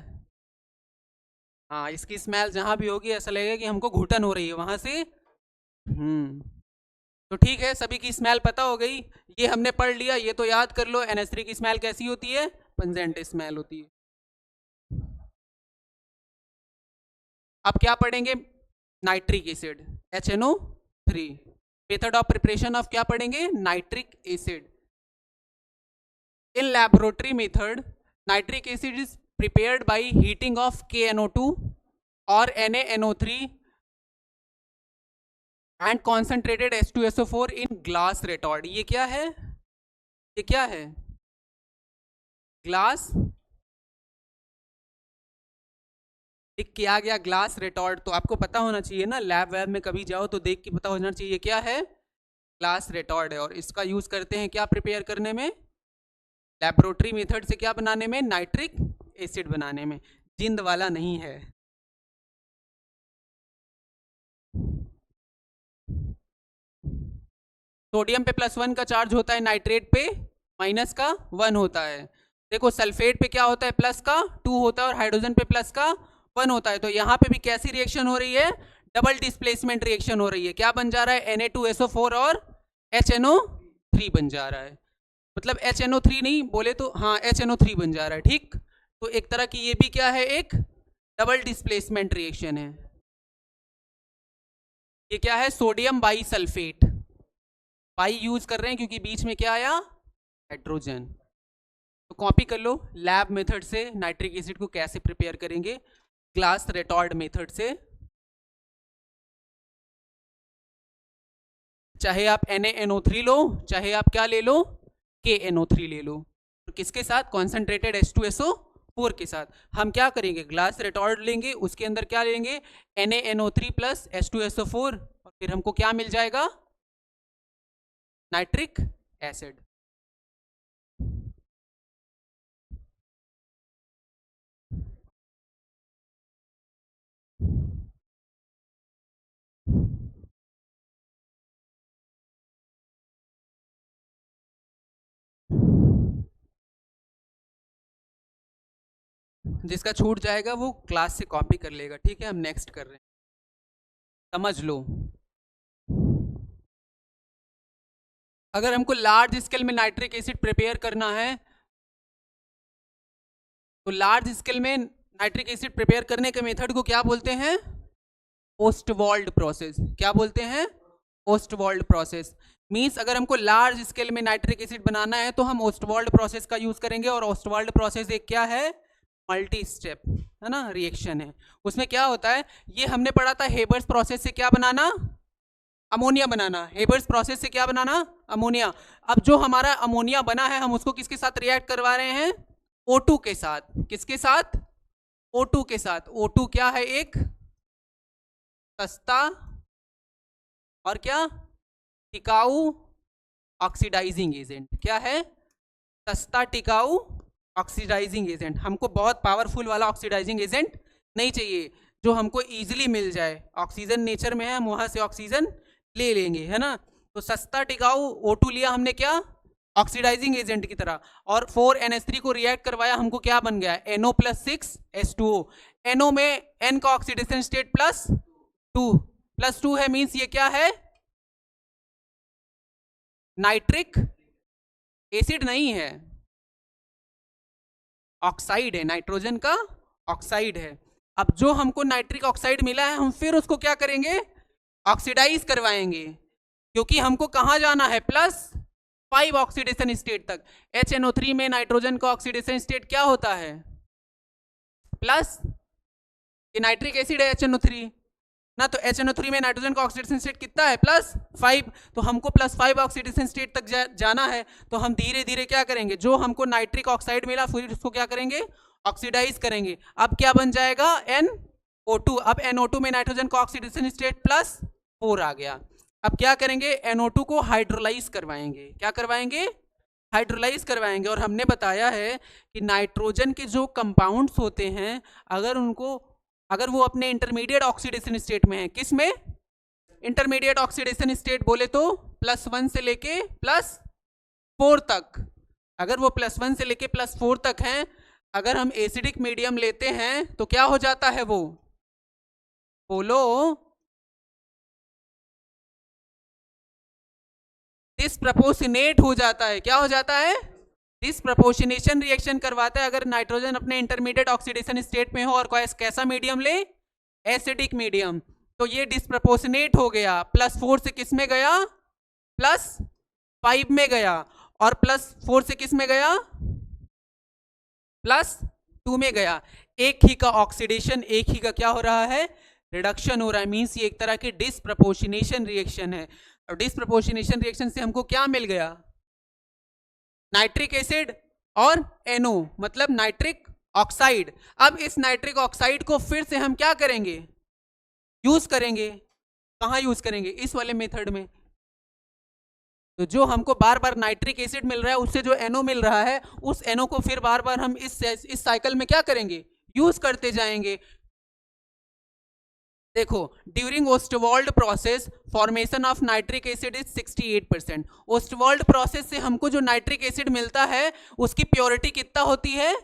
हाँ, इसकी स्मेल जहाँ भी होगी ऐसा लगेगा कि हमको घुटन हो रही है वहां से। तो ठीक है, सभी की स्मेल पता हो गई, ये हमने पढ़ लिया, ये तो याद कर लो। NH3 की स्मेल कैसी होती है, पंजेंट स्मेल होती है। अब क्या पढ़ेंगे, nitric acid, HNO3। Method of preparation of क्या पढ़ेंगे, nitric acid. In laboratory method, nitric acid is prepared by heating of KNO2 or NaNO3 and concentrated H2SO4 in glass retort। ये क्या है, ये क्या है, ग्लास, एक किया गया ग्लास रिटॉर्ट। तो आपको पता होना चाहिए ना, लैब वैब में कभी जाओ तो देख के पता होना चाहिए ये क्या है, ग्लास रिटॉर्ट है। और इसका यूज करते हैं क्या प्रिपेयर करने में, लेबोरेटरी मेथड से क्या बनाने में, नाइट्रिक एसिड बनाने में, जिंद वाला नहीं है। सोडियम पे +1 का चार्ज होता है, नाइट्रेट पे माइनस का 1 होता है। देखो सल्फेट पे क्या होता है, प्लस का 2 होता है, और हाइड्रोजन पे प्लस का 1 होता है। तो यहाँ पे भी कैसी रिएक्शन हो रही है, डबल डिस्प्लेसमेंट रिएक्शन हो रही है। क्या बन जा रहा है, Na2SO4 और HNO3 बन जा रहा है। मतलब HNO3 नहीं बोले तो, हाँ, HNO3 बन जा रहा है। ठीक, तो एक तरह की ये भी क्या है, एक डबल डिस्प्लेसमेंट रिएक्शन है। ये क्या है, sodium by sulphate, by use कर रहे हैं क्योंकि बीच में क्या आया, हाइड्रोजन। तो कॉपी कर लो, लैब मेथड से नाइट्रिक एसिड को कैसे प्रिपेयर करेंगे, ग्लास रेटॉर्ड मेथड से। चाहे आप NaNO3 लो, चाहे आप क्या ले लो, KNO3 ले लो। तो किसके साथ, कॉन्सेंट्रेटेड H2SO4 के साथ हम क्या करेंगे, ग्लास रेटॉर्ड लेंगे, उसके अंदर क्या लेंगे, NaNO3 प्लस H2SO4, और फिर हमको क्या मिल जाएगा, नाइट्रिक एसिड। जिसका छूट जाएगा वो क्लास से कॉपी कर लेगा, ठीक है। हम नेक्स्ट कर रहे हैं, समझ लो। अगर हमको लार्ज स्केल में नाइट्रिक एसिड प्रिपेयर करना है तो लार्ज स्केल में नाइट्रिक एसिड प्रिपेयर करने के मेथड को क्या बोलते हैं? Ostwald process. क्या बोलते हैं? Ostwald process. मींस अगर हमको लार्ज स्केल में नाइट्रिक एसिड बनाना है तो हम ओस्टवाल्ड प्रोसेस का यूज करेंगे। और ओस्टवाल्ड प्रोसेस एक क्या है? मल्टी स्टेप, है ना, रिएक्शन है। उसमें क्या होता है, ये हमने पढ़ा था हेबर्स प्रोसेस से क्या बनाना? अमोनिया बनाना। हेबर्स प्रोसेस से क्या बनाना? अमोनिया। अब जो हमारा अमोनिया बना है हम उसको किसके साथ रिएक्ट करवा रहे हैं? O2 के साथ। किसके साथ? O2 के साथ। O2 क्या है? एक सस्ता और क्या टिकाऊ ऑक्सीडाइजिंग एजेंट। क्या है? सस्ता टिकाऊ ऑक्सीडाइजिंग एजेंट। हमको बहुत पावरफुल वाला ऑक्सीडाइजिंग एजेंट नहीं चाहिए, जो हमको इजीली मिल जाए। ऑक्सीजन नेचर में है, हम वहां से ऑक्सीजन ले लेंगे, है ना। तो सस्ता टिकाऊ O2 लिया हमने, क्या? ऑक्सीडाइजिंग एजेंट की तरह। और 4NH3 को रिएक्ट करवाया, हमको क्या बन गया? NO + 6H2O। NO में N का ऑक्सीडेशन स्टेट +2 है, मीन्स ये क्या है? नाइट्रिक एसिड नहीं है, ऑक्साइड है, नाइट्रोजन का ऑक्साइड है। अब जो हमको नाइट्रिक ऑक्साइड मिला है हम फिर उसको क्या करेंगे? ऑक्सीडाइज करवाएंगे, क्योंकि हमको कहाँ जाना है? +5 ऑक्सीडेशन स्टेट तक। HNO3 में नाइट्रोजन का ऑक्सीडेशन स्टेट क्या होता है? प्लस। ये नाइट्रिक एसिड है HNO3 ना, तो HNO3 में नाइट्रोजन का ऑक्सीडेशन स्टेट कितना है? +5। तो हमको +5 ऑक्सीडेशन स्टेट तक जाना है, तो हम धीरे धीरे क्या करेंगे? जो हमको नाइट्रिक ऑक्साइड मिला फिर उसको क्या करेंगे? ऑक्सीडाइज करेंगे। अब क्या बन जाएगा? NO2। अब NO2 में नाइट्रोजन का ऑक्सीडेशन स्टेट +4 आ गया। अब क्या करेंगे? NO2 को हाइड्रोलाइज करवाएंगे। क्या करवाएंगे? हाइड्रोलाइज करवाएंगे। और हमने बताया है कि नाइट्रोजन के जो कंपाउंड्स होते हैं, अगर वो अपने इंटरमीडिएट ऑक्सीडेशन स्टेट में है, किस में? इंटरमीडिएट ऑक्सीडेशन स्टेट बोले तो +1 से लेके +4 तक। अगर वो +1 से लेके +4 तक हैं, अगर हम एसिडिक मीडियम लेते हैं तो क्या हो जाता है? वो बोलो, डिस्प्रपोर्शनेट हो जाता है। क्या हो जाता है? डिस्प्रपोर्शनेशन रिएक्शन करवाता है। अगर नाइट्रोजन अपने इंटरमीडिएट ऑक्सीडेशन स्टेट में हो और कैसा मीडियम ले? एसिडिक मीडियम, तो ये डिस्प्रपोर्शनेट हो गया। +4 से किस में गया? +5 में गया। और +4 से किस में गया? +2 में गया। एक ही का ऑक्सीडेशन, एक ही का क्या हो रहा है? रिडक्शन हो रहा है। मीन्स ये एक तरह की डिस्प्रपोर्शनेशन रिएक्शन है। और डिस्प्रपोर्शनेशन रिएक्शन से हमको क्या मिल गया? नाइट्रिक एसिड और NO, मतलब नाइट्रिक ऑक्साइड। अब इस नाइट्रिक ऑक्साइड को फिर से हम क्या करेंगे? यूज करेंगे। कहाँ यूज करेंगे? इस वाले मेथड में। तो जो हमको बार बार नाइट्रिक एसिड मिल रहा है उससे जो NO मिल रहा है, उस NO को फिर बार बार हम इस साइकिल में क्या करेंगे? यूज करते जाएंगे। देखो, during Ostwald process formation of nitric acid is 68%। Ostwald process से हमको जो नाइट्रिक एसिड मिलता है उसकी प्योरिटी कितना होती है?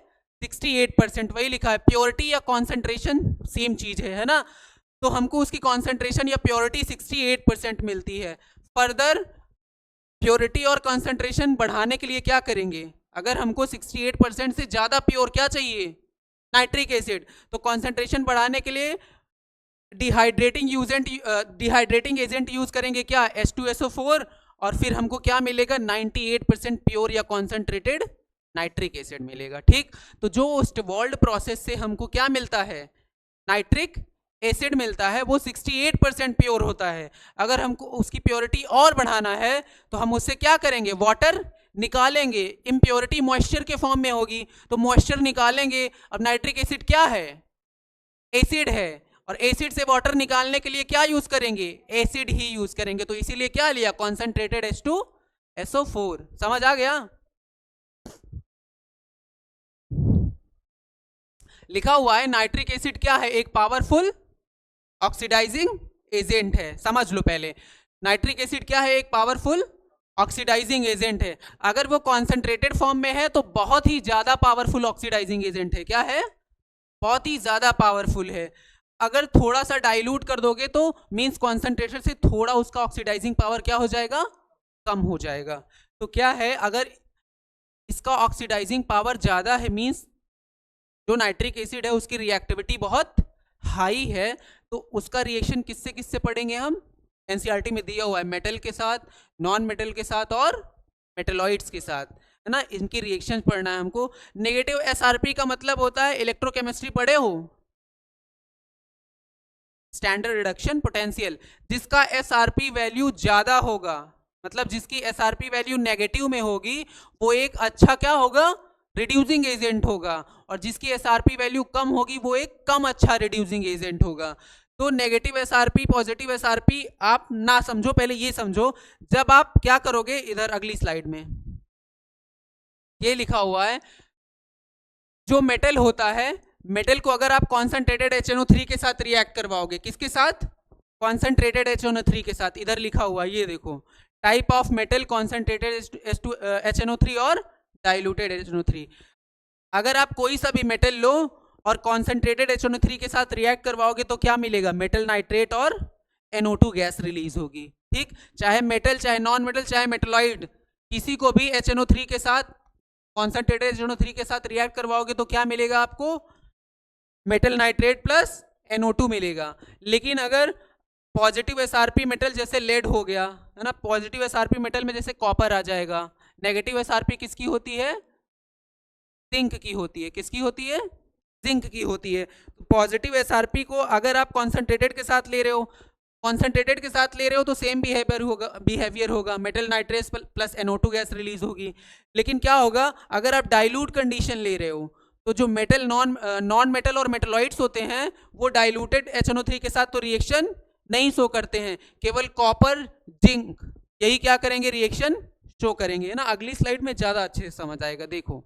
68%। वही लिखा है, प्योरिटी या कॉन्सेंट्रेशन सेम चीज है ना। तो हमको उसकी कॉन्सेंट्रेशन या प्योरिटी 68% मिलती है। फर्दर प्योरिटी और कॉन्सेंट्रेशन बढ़ाने के लिए क्या करेंगे? अगर हमको 68% से ज्यादा प्योर क्या चाहिए? नाइट्रिक एसिड, तो कॉन्सेंट्रेशन बढ़ाने के लिए डिहाइड्रेटिंग एजेंट यूज करेंगे। क्या? H2SO4। और फिर हमको क्या मिलेगा? 98% प्योर या कॉन्सेंट्रेटेड नाइट्रिक एसिड मिलेगा। ठीक, तो जो ओस्टवाल्ड प्रोसेस से हमको क्या मिलता है? नाइट्रिक एसिड मिलता है, वो 68% प्योर होता है। अगर हमको उसकी प्योरिटी और बढ़ाना है तो हम उससे क्या करेंगे? वाटर निकालेंगे। इम्प्योरिटी मॉइस्चर के फॉर्म में होगी, तो मॉइस्चर निकालेंगे। अब नाइट्रिक एसिड क्या है? एसिड है। और एसिड से वाटर निकालने के लिए क्या यूज करेंगे? एसिड ही यूज करेंगे। तो इसीलिए क्या लिया? Concentrated H2SO4। समझ आ गया? लिखा हुआ है नाइट्रिक एसिड क्या है? एक पावरफुल ऑक्सीडाइजिंग एजेंट है। समझ लो पहले, नाइट्रिक एसिड क्या है? एक पावरफुल ऑक्सीडाइजिंग एजेंट है। अगर वो कॉन्सेंट्रेटेड फॉर्म में है तो बहुत ही ज्यादा पावरफुल ऑक्सीडाइजिंग एजेंट है। क्या है? बहुत ही ज़्यादा पावरफुल है। अगर थोड़ा सा डाइल्यूट कर दोगे तो मीन्स कॉन्सेंट्रेशन से थोड़ा उसका ऑक्सीडाइजिंग पावर क्या हो जाएगा, कम हो जाएगा। तो क्या है, अगर इसका ऑक्सीडाइजिंग पावर ज़्यादा है मीन्स जो नाइट्रिक एसिड है उसकी रिएक्टिविटी बहुत हाई है, तो उसका रिएक्शन किससे किससे पढ़ेंगे हम, एनसीईआरटी में दिया हुआ है मेटल के साथ, नॉन मेटल के साथ और मेटलॉइड्स के साथ, है ना, इनकी रिएक्शन पढ़ना है हमको। नेगेटिव एसआरपी का मतलब होता है, इलेक्ट्रोकेमिस्ट्री पढ़े हो, स्टैंडर्ड रिडक्शन पोटेंशियल, जिसका एसआरपी वैल्यू ज्यादा होगा, मतलब जिसकी एसआरपी वैल्यू नेगेटिव में होगी वो एक अच्छा क्या होगा, रिड्यूसिंग एजेंट होगा, और जिसकी एसआरपी वैल्यू कम होगी वो एक कम अच्छा रिड्यूसिंग एजेंट होगा। तो नेगेटिव एसआरपी पॉजिटिव एसआरपी आप ना समझो, पहले ये समझो, जब आप क्या करोगे, इधर अगली स्लाइड में ये लिखा हुआ है, जो मेटल होता है, मेटल को अगर आप कॉन्सेंट्रेटेड HNO3 के साथ रिएक्ट करवाओगे, किसके साथ, कॉन्सेंट्रेटेड HNO3 के साथ, इधर लिखा हुआ है ये देखो, type of metal concentrated HNO3 और डाइल्यूटेड HNO3। अगर आप कोई सा भी मेटल लो और कॉन्सेंट्रेटेड HNO3 के साथ रिएक्ट करवाओगे तो क्या मिलेगा, मेटल नाइट्रेट और NO2 गैस रिलीज होगी, ठीक। चाहे मेटल, चाहे नॉन मेटल, चाहे मेटलॉइड, किसी को भी HNO3 के साथ, कॉन्सेंट्रेटेड HNO3 के साथ रिएक्ट करवाओगे तो क्या मिलेगा आपको, मेटल नाइट्रेट प्लस NO2 मिलेगा। लेकिन अगर पॉजिटिव एसआरपी मेटल जैसे लेड हो गया, है ना, पॉजिटिव एसआरपी मेटल में जैसे कॉपर आ जाएगा, नेगेटिव एसआरपी किसकी होती है, जिंक की होती है, किसकी होती है, जिंक की होती है। पॉजिटिव एसआरपी को अगर आप कॉन्सेंट्रेटेड के साथ ले रहे हो, कॉन्सेंट्रेटेड के साथ ले रहे हो तो सेम बिहेवियर होगा, metal nitrate plus NO2 gas release होगी। लेकिन क्या होगा, अगर आप डाइल्यूट कंडीशन ले रहे हो तो जो मेटल नॉन मेटल और मेटलॉइड्स होते हैं वो डाइल्यूटेड HNO3 के साथ तो रिएक्शन नहीं शो करते हैं, केवल कॉपर जिंक यही क्या करेंगे, रिएक्शन शो करेंगे, है ना। अगली स्लाइड में ज्यादा अच्छे से समझ आएगा। देखो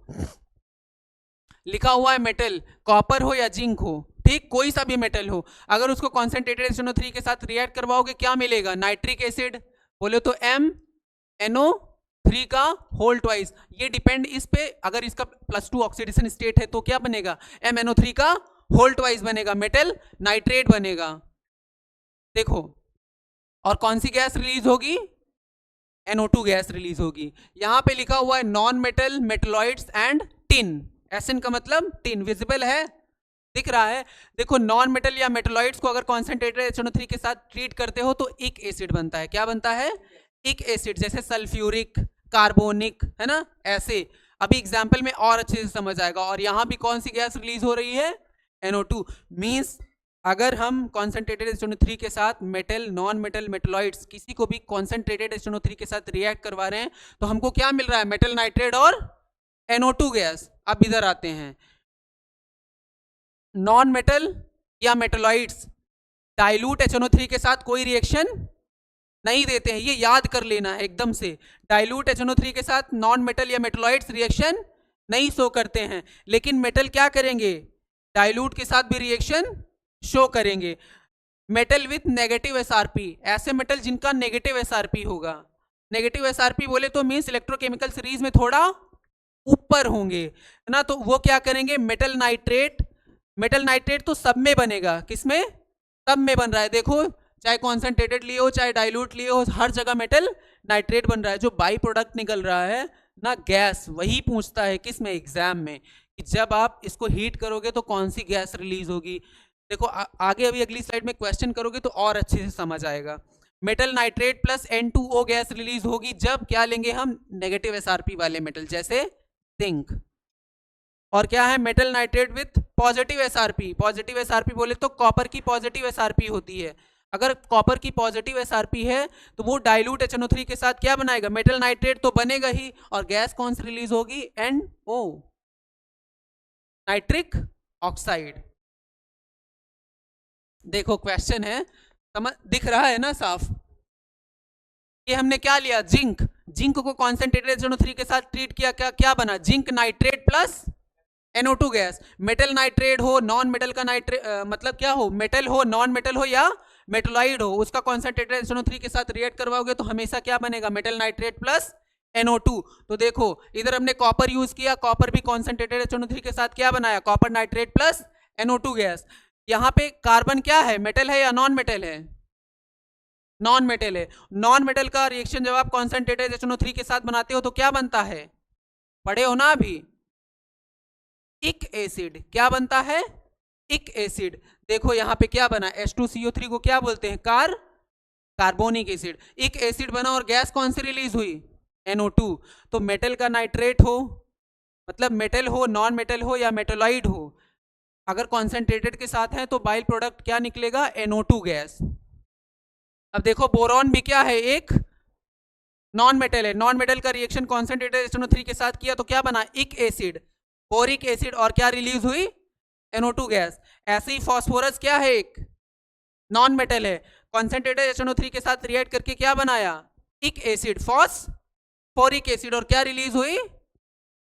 लिखा हुआ है मेटल, कॉपर हो या जिंक हो, ठीक, कोई सा भी मेटल हो, अगर उसको कॉन्सेंट्रेटेड HNO3 के साथ रिएक्ट करवाओगे क्या मिलेगा, नाइट्रिक एसिड, बोले तो MnO3 का होल ट्वाइस, ये डिपेंड इस पे, अगर इसका +2 ऑक्सीडेशन स्टेट है तो क्या बनेगा, MnO3 का होल ट्वाइस बनेगा, मेटल नाइट्रेट बनेगा। देखो, और कौन सी गैस रिलीज होगी, NO2 गैस रिलीज होगी। यहां पे लिखा हुआ है non metal, metalloids and tin, SN का मतलब टिन, विजिबल है, दिख रहा है। देखो नॉन मेटल या मेटलॉइड्स को अगर कॉन्सेंट्रेटेड HNO3 के साथ ट्रीट करते हो तो एक एसिड बनता है, क्या बनता है, एक एसिड, जैसे सल्फ्यूरिक, कार्बोनिक, है ना, ऐसे। अभी एग्जांपल में और अच्छे से समझ आएगा। और यहां भी कौन सी गैस रिलीज हो रही है, NO2। मींस अगर हम कॉन्सेंट्रेटेड HNO3 के साथ मेटल, नॉन मेटल, मेटलॉइड्स किसी को भी कॉन्सेंट्रेटेड HNO3 के साथ रिएक्ट करवा रहे हैं तो हमको क्या मिल रहा है, मेटल नाइट्रेट और NO2 गैस। अब इधर आते हैं, नॉन मेटल या मेटलॉइड्स डाइल्यूट HNO3 के साथ कोई रिएक्शन नहीं देते हैं, ये याद कर लेना है एकदम से। डाइल्यूट HNO3 के साथ नॉन मेटल या मेटलॉइड्स रिएक्शन नहीं शो करते हैं, लेकिन मेटल क्या करेंगे, डाइल्यूट के साथ भी रिएक्शन शो करेंगे। मेटल विथ नेगेटिव एसआरपी, ऐसे मेटल जिनका नेगेटिव एसआरपी होगा, नेगेटिव एसआरपी बोले तो मीन्स इलेक्ट्रोकेमिकल सीरीज में थोड़ा ऊपर होंगे, है ना, तो वो क्या करेंगे, मेटल नाइट्रेट, मेटल नाइट्रेट तो सब में बनेगा, किसमें, सब में बन रहा है। देखो चाहे कॉन्सेंट्रेटेड लिए हो चाहे डाइल्यूट लिए हो, हर जगह मेटल नाइट्रेट बन रहा है। जो बाई प्रोडक्ट निकल रहा है ना गैस, वही पूछता है किस में, एग्जाम में, कि जब आप इसको हीट करोगे तो कौन सी गैस रिलीज होगी। देखो आगे अभी अगली स्लाइड में क्वेश्चन करोगे तो और अच्छे से समझ आएगा। Metal nitrate plus N2O gas release होगी जब क्या लेंगे हम, नेगेटिव एसआरपी वाले मेटल जैसे जिंक। और क्या है, metal nitrate with positive SRP, positive SRP बोले तो कॉपर की पॉजिटिव एसआरपी होती है। अगर कॉपर की पॉजिटिव एसआरपी है तो वो डाइल्यूट HNO3 के साथ क्या बनाएगा, मेटल नाइट्रेट तो बनेगा ही, और गैस कौन सी रिलीज होगी, NO, नाइट्रिक ऑक्साइड। देखो क्वेश्चन है, समझ दिख रहा है ना साफ, ये हमने क्या लिया, जिंक, जिंक को कॉन्सेंट्रेटेड HNO3 के साथ ट्रीट किया, क्या क्या बना, zinc nitrate plus NO2 gas. Metal nitrate हो, नॉन मेटल का नाइट्रेट मतलब क्या हो, मेटल हो, नॉन मेटल हो या मेटलॉइड हो, उसका कॉन्सेंट्रेटेड HNO3 के साथ रिएक्ट करवाओगे तो हमेशा क्या बनेगा, मेटल नाइट्रेट प्लस NO2। तो देखो इधर हमने कॉपर यूज किया, कॉपर भी कॉन्सेंट्रेटेड HNO3 के साथ क्या बनाया, copper nitrate plus NO2 gas. यहाँ पे कार्बन क्या है, मेटल है या नॉन मेटल है? नॉन मेटल है। नॉन मेटल का रिएक्शन जब आप कॉन्सेंट्रेटेड HNO3 के साथ बनाते हो तो क्या बनता है, पढ़े हो ना अभी? इक एसिड। क्या बनता है? इक एसिड। देखो यहाँ पे क्या बना, H2CO3 को क्या बोलते हैं, कार्बोनिक एसिड। इक एसिड बना और गैस कौन सी रिलीज हुई, NO2। तो मेटल का नाइट्रेट हो, मतलब मेटल हो, नॉन मेटल हो या मेटोलाइड हो, अगर कॉन्सेंट्रेटेड के साथ है तो बाइल प्रोडक्ट क्या निकलेगा, NO2 गैस। अब देखो बोरॉन भी क्या है, एक नॉन मेटल है। नॉन मेटल का रिएक्शन कॉन्सेंट्रेटेड HNO3 के साथ किया तो क्या बना, इक एसिड, बोरिक एसिड, और क्या रिलीज हुई, NO2 गैस। ऐसे ही फॉस्फोरस क्या है, एक नॉन मेटल है, कॉन्सेंट्रेटेड HNO3 के साथ रिएक्ट करके क्या बनाया, इक एसिड, फॉस्फोरिक एसिड, और क्या रिलीज हुई,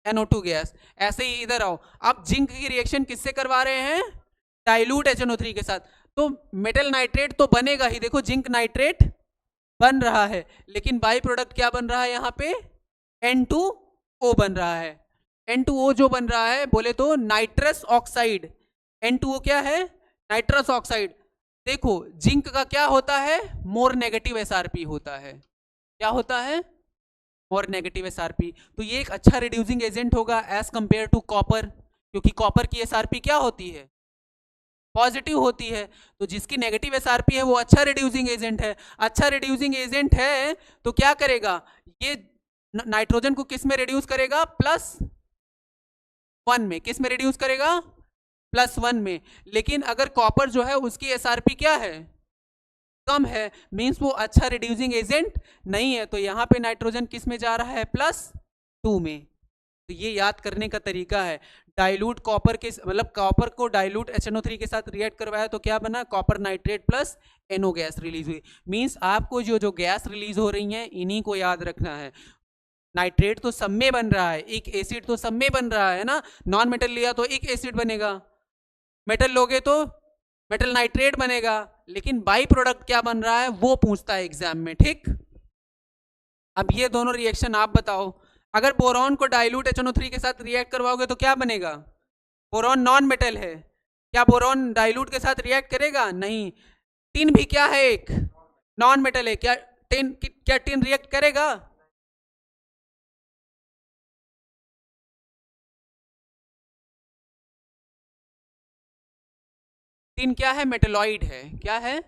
NO2 गैस। ऐसे ही इधर आओ, अब जिंक की रिएक्शन किससे करवा रहे हैं, डाइल्यूट HNO3 के साथ, तो मेटल नाइट्रेट तो बनेगा ही। देखो जिंक नाइट्रेट बन रहा है, लेकिन बाई प्रोडक्ट क्या बन रहा है यहाँ पे, N2O बन रहा है। N2O जो बन रहा है बोले तो नाइट्रस ऑक्साइड। N2O क्या है, नाइट्रस ऑक्साइड। देखो जिंक का क्या होता है, मोर नेगेटिव SRP होता है। क्या होता है, मोर नेगेटिव SRP। तो ये एक अच्छा रिड्यूसिंग एजेंट होगा एज कंपेयर टू कॉपर, क्योंकि कॉपर की SRP क्या होती है, पॉजिटिव होती है। तो जिसकी नेगेटिव SRP है वो अच्छा रिड्यूसिंग एजेंट है। अच्छा रिड्यूसिंग एजेंट है तो क्या करेगा, ये नाइट्रोजन को किस में रिड्यूस करेगा, +1 में। किस में रिड्यूस करेगा, +1 में। लेकिन अगर कॉपर जो है उसकी SRP क्या है, कम है, मींस वो अच्छा रिड्यूसिंग एजेंट नहीं है। तो यहाँ पे नाइट्रोजन किस में जा रहा है, +2 में। तो ये याद करने का तरीका है। डाइल्यूट कॉपर के, मतलब कॉपर को डाइल्यूट HNO3 के साथ रिएक्ट करवाया तो क्या बना, copper nitrate plus NO gas release हुई। मींस आपको जो गैस रिलीज हो रही है इन्हीं को याद रखना है। नाइट्रेट तो सब में बन रहा है, एक एसिड तो सब में बन रहा है ना। नॉन मेटल लिया तो एक एसिड बनेगा, मेटल लोगे तो मेटल नाइट्रेट बनेगा, लेकिन बाई प्रोडक्ट क्या बन रहा है वो पूछता है एग्जाम में, ठीक। अब ये दोनों रिएक्शन आप बताओ, अगर बोरॉन को डाइल्यूट HNO3 के साथ रिएक्ट करवाओगे तो क्या बनेगा, बोरॉन नॉन मेटल है, क्या बोरॉन डाइल्यूट के साथ रिएक्ट करेगा, नहीं। टिन भी क्या है, एक नॉन मेटल है, क्या टिन रिएक्ट करेगा, टिन क्या है, मेटलॉइड है। क्या है,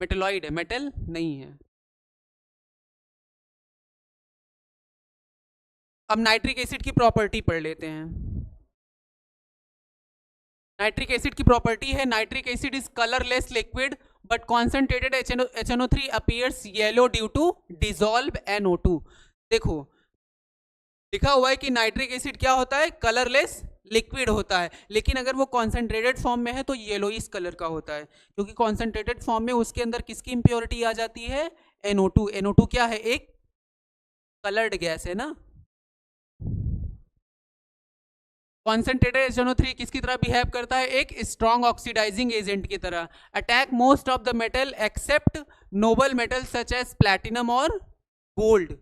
मेटलॉइड है, मेटल नहीं है। अब नाइट्रिक एसिड की प्रॉपर्टी पढ़ लेते हैं। नाइट्रिक एसिड की प्रॉपर्टी है, nitric acid is colourless liquid but concentrated HNO3 appears yellow due to dissolve NO2। देखो लिखा हुआ है कि नाइट्रिक एसिड क्या होता है, कलरलेस लिक्विड होता है, लेकिन अगर वो कॉन्सेंट्रेटेड फॉर्म में है तो येलोइश कलर का होता है, क्योंकि कॉन्सेंट्रेटेड फॉर्म में उसके अंदर किसकी इंप्योरिटी आ जाती है, NO2। NO2 क्या है, एक कलर्ड गैस है ना। कॉन्सेंट्रेटेड HNO3 किसकी तरह बिहेव करता है, एक स्ट्रॉन्ग ऑक्सीडाइजिंग एजेंट की तरह। Attack most of the metal except noble metal such as platinum और गोल्ड।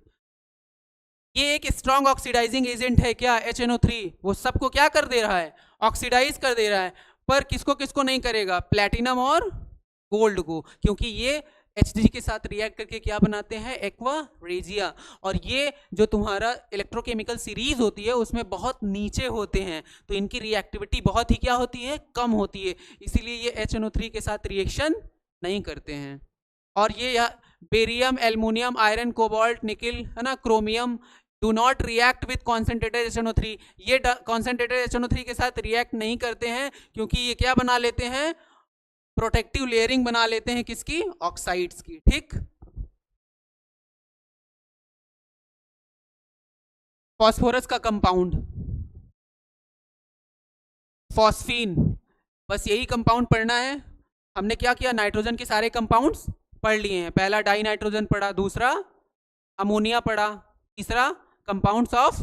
ये एक स्ट्रॉन्ग ऑक्सीडाइजिंग एजेंट है क्या, HNO3, वो सबको क्या कर दे रहा है, ऑक्सीडाइज कर दे रहा है। पर किसको किसको नहीं करेगा, प्लैटिनम और गोल्ड को, क्योंकि ये Hg के साथ रिएक्ट करके क्या बनाते हैं, एक्वा रेजिया। और ये जो तुम्हारा इलेक्ट्रोकेमिकल सीरीज होती है उसमें बहुत नीचे होते हैं, तो इनकी रिएक्टिविटी बहुत ही क्या होती है, कम होती है, इसीलिए ये HNO3 के साथ रिएक्शन नहीं करते हैं। और ये बेरियम, एल्युमिनियम, आयरन, कोबाल्ट, निकल है ना, chromium do not react with concentrated HNO3। ये कॉन्सेंट्रेटेड HNO3 के साथ रिएक्ट नहीं करते हैं, क्योंकि ये क्या बना लेते हैं, प्रोटेक्टिव लेयरिंग बना लेते हैं, किसकी, ऑक्साइड्स की, ठीक। फॉस्फोरस का कंपाउंड फॉस्फीन, बस यही कंपाउंड पढ़ना है। हमने क्या किया, नाइट्रोजन के सारे कंपाउंड्स पढ़ लिए हैं। पहला डाई नाइट्रोजन पढ़ा, दूसरा अमोनिया पढ़ा, तीसरा कंपाउंड्स ऑफ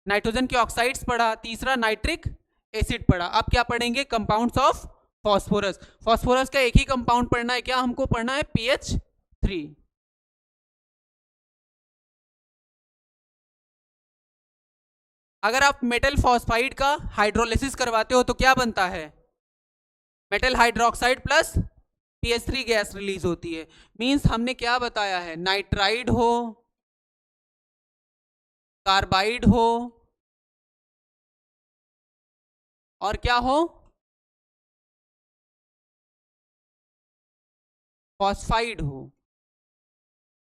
नाइट्रोजन के ऑक्साइड्स पढ़ा, तीसरा नाइट्रिक एसिड पढ़ा। अब क्या पढ़ेंगे, कंपाउंड्स ऑफ फॉस्फोरस। फॉस्फोरस का एक ही कंपाउंड पढ़ना है, क्या हमको पढ़ना है, PH3। अगर आप मेटल फॉस्फाइड का हाइड्रोलिसिस करवाते हो तो क्या बनता है, metal hydroxide plus PS3 gas release होती है। मींस हमने क्या बताया है, नाइट्राइड हो, कार्बाइड हो और क्या हो, फॉस्फाइड हो।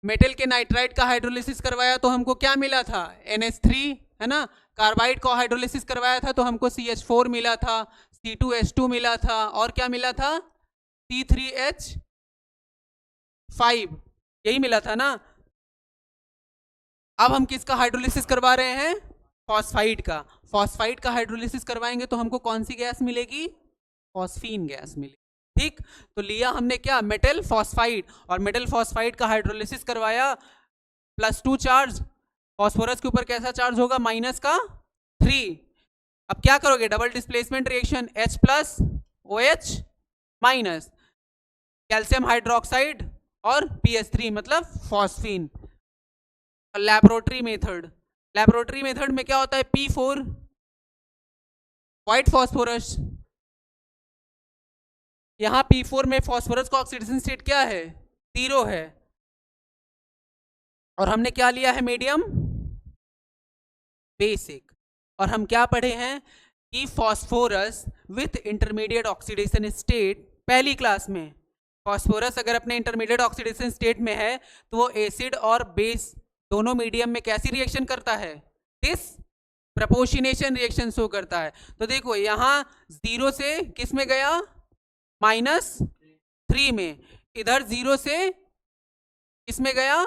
मेटल के नाइट्राइड का हाइड्रोलिसिस करवाया तो हमको क्या मिला था, NH3 है ना। कार्बाइड को हाइड्रोलिसिस करवाया था तो हमको CH4 मिला था, C2H2 मिला था और क्या मिला था, C3H5, यही मिला था ना। अब हम किसका हाइड्रोलिसिस करवा रहे हैं, फॉस्फाइड का। फॉस्फाइड का हाइड्रोलिसिस करवाएंगे तो हमको कौन सी गैस मिलेगी, फॉस्फीन गैस मिलेगी। ठीक, तो लिया हमने क्या, मेटल फॉस्फाइड, और मेटल फॉस्फाइड का हाइड्रोलिसिस करवाया, +2 चार्ज, फॉस्फोरस के ऊपर कैसा चार्ज होगा, -3। अब क्या करोगे, double displacement reaction, H+OH-, calcium hydroxide और PS3 मतलब phosphine. Laboratory method, laboratory method में क्या होता है, P4 व्हाइट फॉस्फोरस, यहां P4 में फॉस्फोरस का ऑक्सीडेशन स्टेट क्या है, 0 है, और हमने क्या लिया है, मीडियम बेसिक। और हम क्या पढ़े हैं कि phosphorus with intermediate oxidation state, पहली क्लास में फॉस्फोरस अगर अपने इंटरमीडिएट ऑक्सीडेशन स्टेट में है तो वो एसिड और बेस दोनों मीडियम में कैसी रिएक्शन करता है, डिसप्रपोर्शनेशन रिएक्शन शो करता है। तो देखो यहां 0 से किस में गया, -3 में, इधर 0 से किस में गया,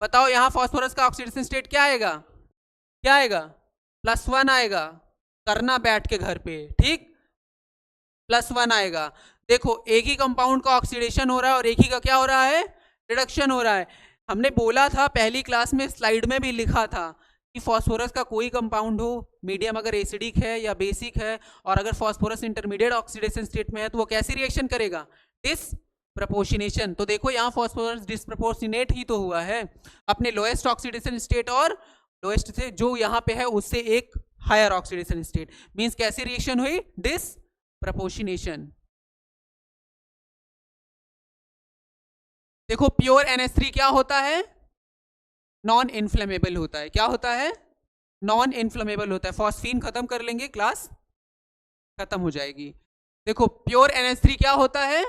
बताओ यहां फॉस्फोरस का ऑक्सीडेशन स्टेट क्या आएगा, क्या आएगा, +1 आएगा, करना बैठ के घर पे, ठीक, +1 आएगा। देखो एक ही कंपाउंड का ऑक्सीडेशन हो रहा है और एक ही का क्या हो रहा है, रिडक्शन हो रहा है। हमने बोला था पहली क्लास में, स्लाइड में भी लिखा था कि फॉस्फोरस का कोई कंपाउंड हो, मीडियम अगर एसिडिक है या बेसिक है, और अगर फॉस्फोरस इंटरमीडिएट ऑक्सीडेशन स्टेट में है तो वो कैसी रिएक्शन करेगा, डिसप्रपोर्शनेशन। तो देखो यहाँ फॉस्फोरस डिसप्रपोर्शनेट ही तो हुआ है, अपने लोएस्ट ऑक्सीडेशन स्टेट और लोएस्ट से जो यहाँ पे है उससे एक हायर ऑक्सीडेशन स्टेट, मींस कैसी रिएक्शन हुई, डिसप्रपोर्शनेशन। देखो प्योर NH3 क्या होता है, नॉन इन्फ्लेमेबल होता है, क्या होता है, नॉन इन्फ्लेमेबल होता है। फॉस्फीन खत्म कर लेंगे, क्लास खत्म हो जाएगी। देखो प्योर NH3 क्या होता है,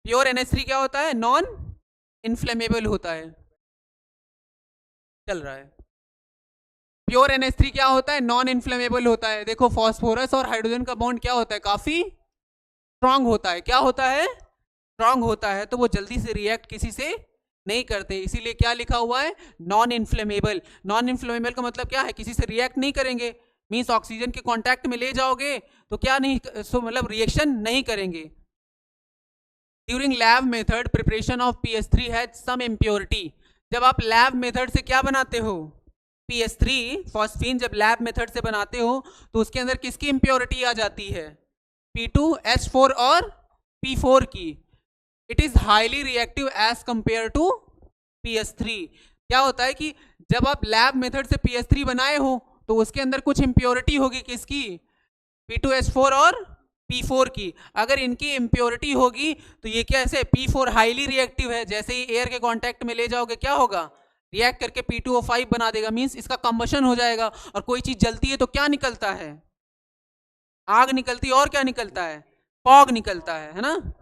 प्योर NH3 क्या होता है, नॉन इन्फ्लेमेबल होता है, चल रहा है। प्योर NH3 क्या होता है, नॉन इन्फ्लेमेबल होता है। देखो फॉस्फोरस और हाइड्रोजन का बॉन्ड क्या होता है, काफी स्ट्रांग होता है, क्या होता है, स्ट्रांग होता है, तो वो जल्दी से रिएक्ट किसी से नहीं करते, इसीलिए क्या लिखा हुआ है, नॉन इन्फ्लेमेबल। नॉन इन्फ्लेमेबल का मतलब क्या है, किसी से रिएक्ट नहीं करेंगे, मींस ऑक्सीजन के कांटेक्ट में ले जाओगे तो क्या नहीं, सो मतलब रिएक्शन नहीं करेंगे। During lab method preparation of PS3 has some impurity, जब आप लैब मेथड से क्या बनाते हो, PS3 फॉस्फीन जब लैब मेथड से बनाते हो तो उसके अंदर किसकी इम्प्योरिटी आ जाती है, P2H4 और P4 की। It is highly reactive as compare to PS3। क्या होता है कि जब आप लैब मेथड से PS3 बनाए हो तो उसके अंदर कुछ इम्प्योरिटी होगी, किसकी, P2H4 और P4 की। अगर इनकी इम्प्योरिटी होगी तो ये कैसे, P4 हाईली रिएक्टिव है, जैसे ही एयर के कांटेक्ट में ले जाओगे क्या होगा, रिएक्ट करके P2O5 बना देगा, मींस इसका कंबशन हो जाएगा। और कोई चीज जलती है तो क्या निकलता है, आग निकलती है, और क्या निकलता है, फॉग निकलता है ना।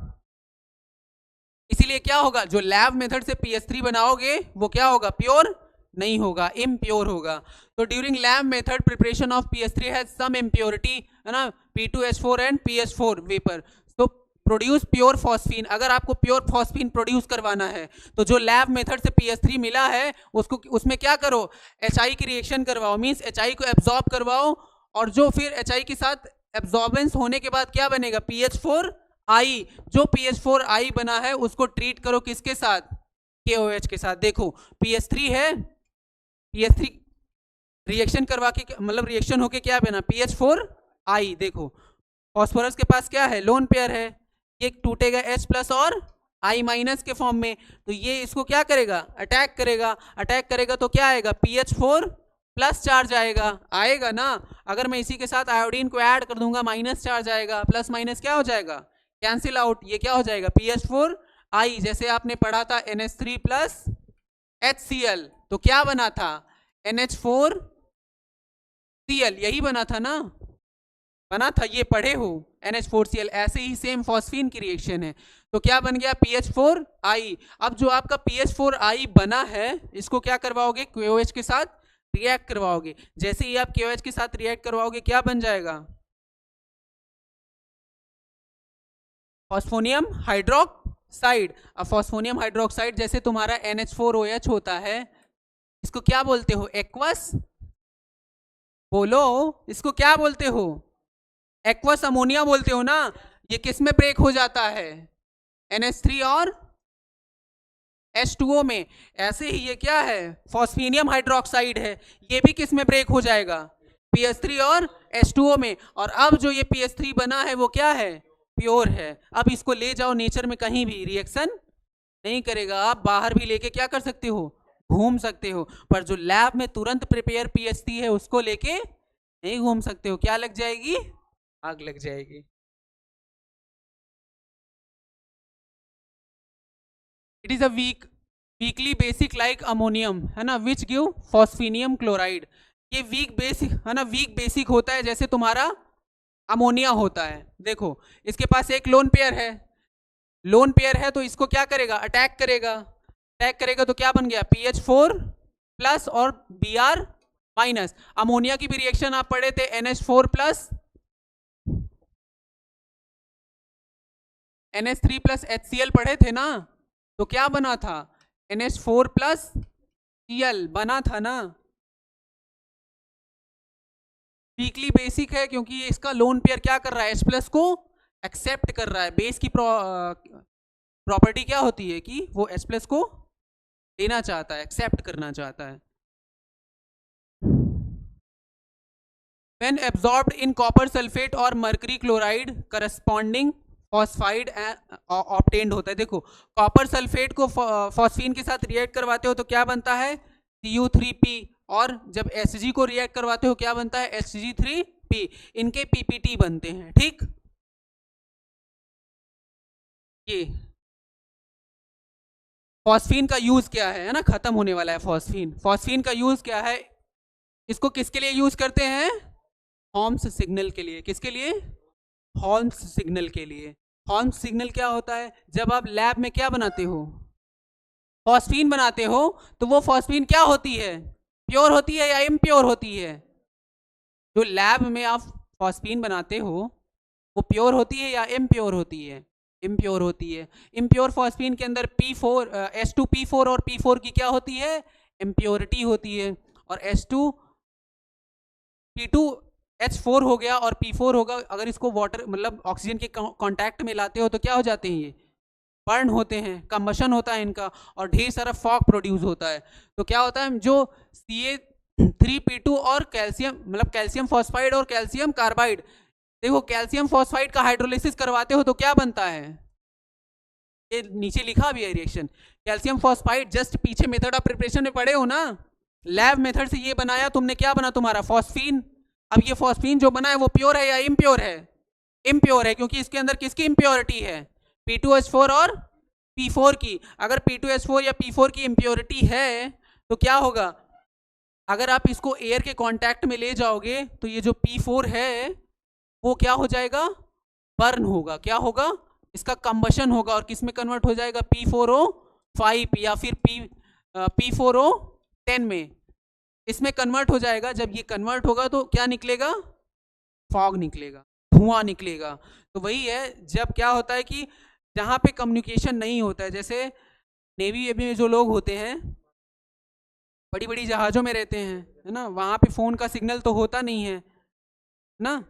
इसीलिए क्या होगा, जो लैब मेथड से PS3 बनाओगे वो क्या होगा, प्योर नहीं होगा, इम्प्योर होगा। तो during lab method preparation of PS3 has some impurity, है ना, P2H4 एंड PS4 वेपर, तो प्रोड्यूस प्योर फॉस्फीन। अगर आपको प्योर फॉस्फीन प्रोड्यूस करवाना है तो जो लैब मेथड से PS3 मिला है उसको, उसमें क्या करो, HI की रिएक्शन करवाओ, मींस HI को एब्जॉर्ब करवाओ, और जो फिर HI के साथ एब्जॉर्बेंस होने के बाद क्या बनेगा, PH4I, जो PH4I बना है उसको ट्रीट करो किसके साथ, KOH के साथ। देखो PS3 है, PS3 रिएक्शन करवा के मतलब रिएक्शन होके क्या बना, PH4I। देखो फॉस्फोरस के पास क्या है, लोन पेयर है, ये टूटेगा H+ और I- के फॉर्म में, तो ये इसको क्या करेगा, अटैक करेगा, अटैक करेगा तो क्या आएगा, PH4+ प्लस चार्ज आएगा ना। अगर मैं इसी के साथ आयोडीन को ऐड कर दूंगा माइनस चार्ज आएगा, प्लस माइनस क्या हो जाएगा, कैंसिल आउट, ये क्या हो जाएगा PH4I। जैसे आपने पढ़ा था NH3 प्लस HCl, तो क्या बना था NH4Cl, यही बना था ना, बना था, ये पढ़े हो NH4Cl। ऐसे ही सेम फॉस्फीन की रिएक्शन है, तो क्या बन गया PH4I। अब जो आपका PH4I बना है इसको क्या करवाओगे, KOH के साथ रिएक्ट करवाओगे। जैसे ही आप KOH के साथ रिएक्ट करवाओगे क्या बन जाएगा, फॉस्फोनियम हाइड्रोक्साइड। अब फॉस्फोनियम हाइड्रोक्साइड जैसे तुम्हारा NH4OH होता है, इसको क्या बोलते हो, एक्वस, बोलो इसको क्या बोलते हो, एक्वस अमोनिया बोलते हो ना। ये किस में ब्रेक हो जाता है, NH3 और H2O में। ऐसे ही ये क्या है, फॉस्फेनियम हाइड्रोक्साइड है, ये भी किस में ब्रेक हो जाएगा, PH3 और H2O में। और अब जो ये PH3 बना है वो क्या है, प्योर है। अब इसको ले जाओ नेचर में, कहीं भी रिएक्शन नहीं करेगा, आप बाहर भी लेके क्या कर सकते हो, घूम सकते हो। पर जो लैब में तुरंत प्रिपेयर PH3 है उसको लेके नहीं घूम सकते हो, क्या लग जाएगी, आग लग जाएगी। It is a weekly basic like ammonium, है ना, विच गिव फॉस्फेनियम क्लोराइड। ये वीक बेसिक है ना, वीक बेसिक होता है जैसे तुम्हारा अमोनिया होता है। देखो इसके पास एक लोन पेयर है, लोन पेयर है तो इसको क्या करेगा, अटैक करेगा, अटैक करेगा तो क्या बन गया PH4 प्लस और Br माइनस। अमोनिया की भी रिएक्शन आप पढ़े थे, NH4 plus NH3 plus HCl पढ़े थे ना, तो क्या बना था, NH4 प्लस Cl बना था ना। वीकली बेसिक है क्योंकि इसका लोन पेयर क्या कर रहा है, H प्लस को एक्सेप्ट कर रहा है। बेस की प्रॉपर्टी क्या होती है कि वो H प्लस को लेना चाहता है, एक्सेप्ट करना चाहता है। When absorbed in copper sulfate और mercury chloride corresponding phosphide obtained होता है। देखो कॉपर सल्फेट को फॉस्फीन के साथ रिएक्ट करवाते हो तो क्या बनता है Cu3P, और जब Hg को रिएक्ट करवाते हो क्या बनता है Hg3P, इनके PPT बनते हैं। ठीक, ये फॉस्फीन का यूज क्या है ना, खत्म होने वाला है फॉस्फीन। फॉस्फीन का यूज क्या है, इसको किसके लिए यूज करते हैं, हॉर्म्स सिग्नल के लिए। किसके लिए, हॉर्म्स सिग्नल के लिए। हॉर्म्स सिग्नल क्या होता है, जब आप लैब में क्या बनाते हो, फॉस्फीन बनाते हो, तो वो फॉस्फीन क्या होती है, प्योर होती है या इम्प्योर होती है। जो लैब में आप फॉस्फीन बनाते हो वो प्योर होती है या इम्प्योर होती है, इम्प्योर होती है। इम्प्योर फॉस्फीन के अंदर P4 H2P4 और P4 की क्या होती है, इम्प्योरिटी होती है। और P2H4 हो गया और P4 होगा, अगर इसको वाटर मतलब ऑक्सीजन के कांटेक्ट में लाते हो तो क्या हो जाते हैं, ये बर्न होते हैं, कंबशन होता है इनका, और ढेर सारा फॉग प्रोड्यूस होता है। तो क्या होता है, जो Ca3P2 और कैल्शियम मतलब कैल्शियम फॉस्फाइड और कैल्शियम कार्बाइड, देखो कैल्शियम फॉस्फाइड का हाइड्रोलिसिस करवाते हो तो क्या बनता है, ये नीचे लिखा भी है रिएक्शन, कैल्शियम फॉस्फाइड। जस्ट पीछे मेथड ऑफ प्रिपरेशन में पढ़े हो ना, लैब मेथड से ये बनाया तुमने, क्या बना तुम्हारा फॉस्फीन। अब ये फॉस्फीन जो बना है वो प्योर है या इम्प्योर है, इम्प्योर है, क्योंकि इसके अंदर किसकी इम्प्योरिटी है, P2H4 और P4 की। अगर P2H4 या P4 की इम्प्योरिटी है तो क्या होगा, अगर आप इसको एयर के कांटेक्ट में ले जाओगे तो ये जो P4 है वो क्या हो जाएगा, बर्न होगा। क्या होगा, इसका कंबशन होगा और किस में कन्वर्ट हो जाएगा, P4O5 या फिर P4O10 में, इसमें कन्वर्ट हो जाएगा। जब ये कन्वर्ट होगा तो क्या निकलेगा, फॉग निकलेगा, धुआं निकलेगा। तो वही है, जब क्या होता है कि जहाँ पे कम्युनिकेशन नहीं होता है, जैसे नेवी में जो लोग होते हैं बड़ी बड़ी जहाज़ों में रहते हैं, है ना, वहाँ पे फ़ोन का सिग्नल तो होता नहीं है ना।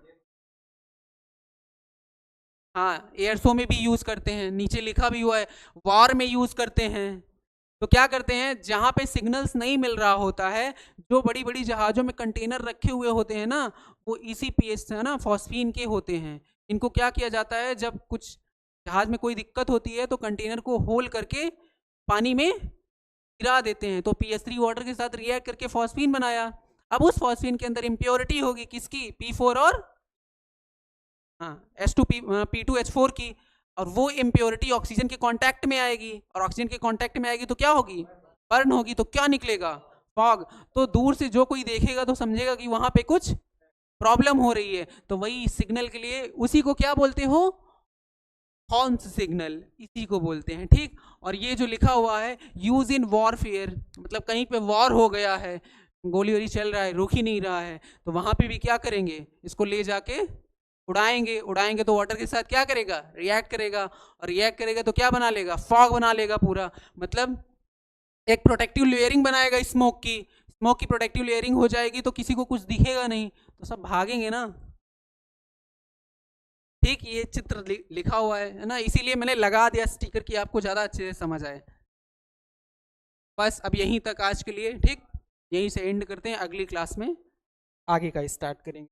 हाँ, एयरसो में भी यूज़ करते हैं, नीचे लिखा भी हुआ है, वॉर में यूज़ करते हैं। तो क्या करते हैं, जहाँ पे सिग्नल्स नहीं मिल रहा होता है, जो बड़ी बड़ी जहाज़ों में कंटेनर रखे हुए होते हैं ना, वो ECPS है ना, फॉस्फीन के होते हैं। इनको क्या किया जाता है, जब कुछ जहाज़ में कोई दिक्कत होती है तो कंटेनर को होल करके पानी में गिरा देते हैं, तो PH3 वाटर के साथ रिएक्ट करके फॉस्फीन बनाया। अब उस फॉस्फीन के अंदर इम्प्योरिटी होगी किसकी, P4 और P2H4 की, और वो इम्प्योरिटी ऑक्सीजन के कांटेक्ट में आएगी, और ऑक्सीजन के कांटेक्ट में आएगी तो क्या होगी, बर्न होगी, तो क्या निकलेगा, फॉग। तो दूर से जो कोई देखेगा तो समझेगा कि वहां पे कुछ प्रॉब्लम हो रही है, तो वही सिग्नल के लिए उसी को क्या बोलते हो, हॉर्न्स सिग्नल, इसी को बोलते हैं, ठीक। और ये जो लिखा हुआ है यूज इन वॉरफेयर, मतलब कहीं पे वॉर हो गया है, गोली वोली चल रहा है, रुक ही नहीं रहा है, तो वहां पे भी क्या करेंगे, इसको ले जाके उड़ाएंगे, उड़ाएंगे तो वाटर के साथ क्या करेगा, रिएक्ट करेगा, और रिएक्ट करेगा तो क्या बना लेगा, फॉग बना लेगा पूरा, मतलब एक प्रोटेक्टिव लेयरिंग बनाएगा स्मोक की प्रोटेक्टिव लेयरिंग हो जाएगी तो किसी को कुछ दिखेगा नहीं, तो सब भागेंगे ना, ठीक। ये चित्र लिखा हुआ है ना, इसीलिए मैंने लगा दिया स्टिकर की आपको ज़्यादा अच्छे से समझ आए। बस अब यहीं तक आज के लिए, ठीक, यहीं से एंड करते हैं, अगली क्लास में आगे का स्टार्ट करेंगे।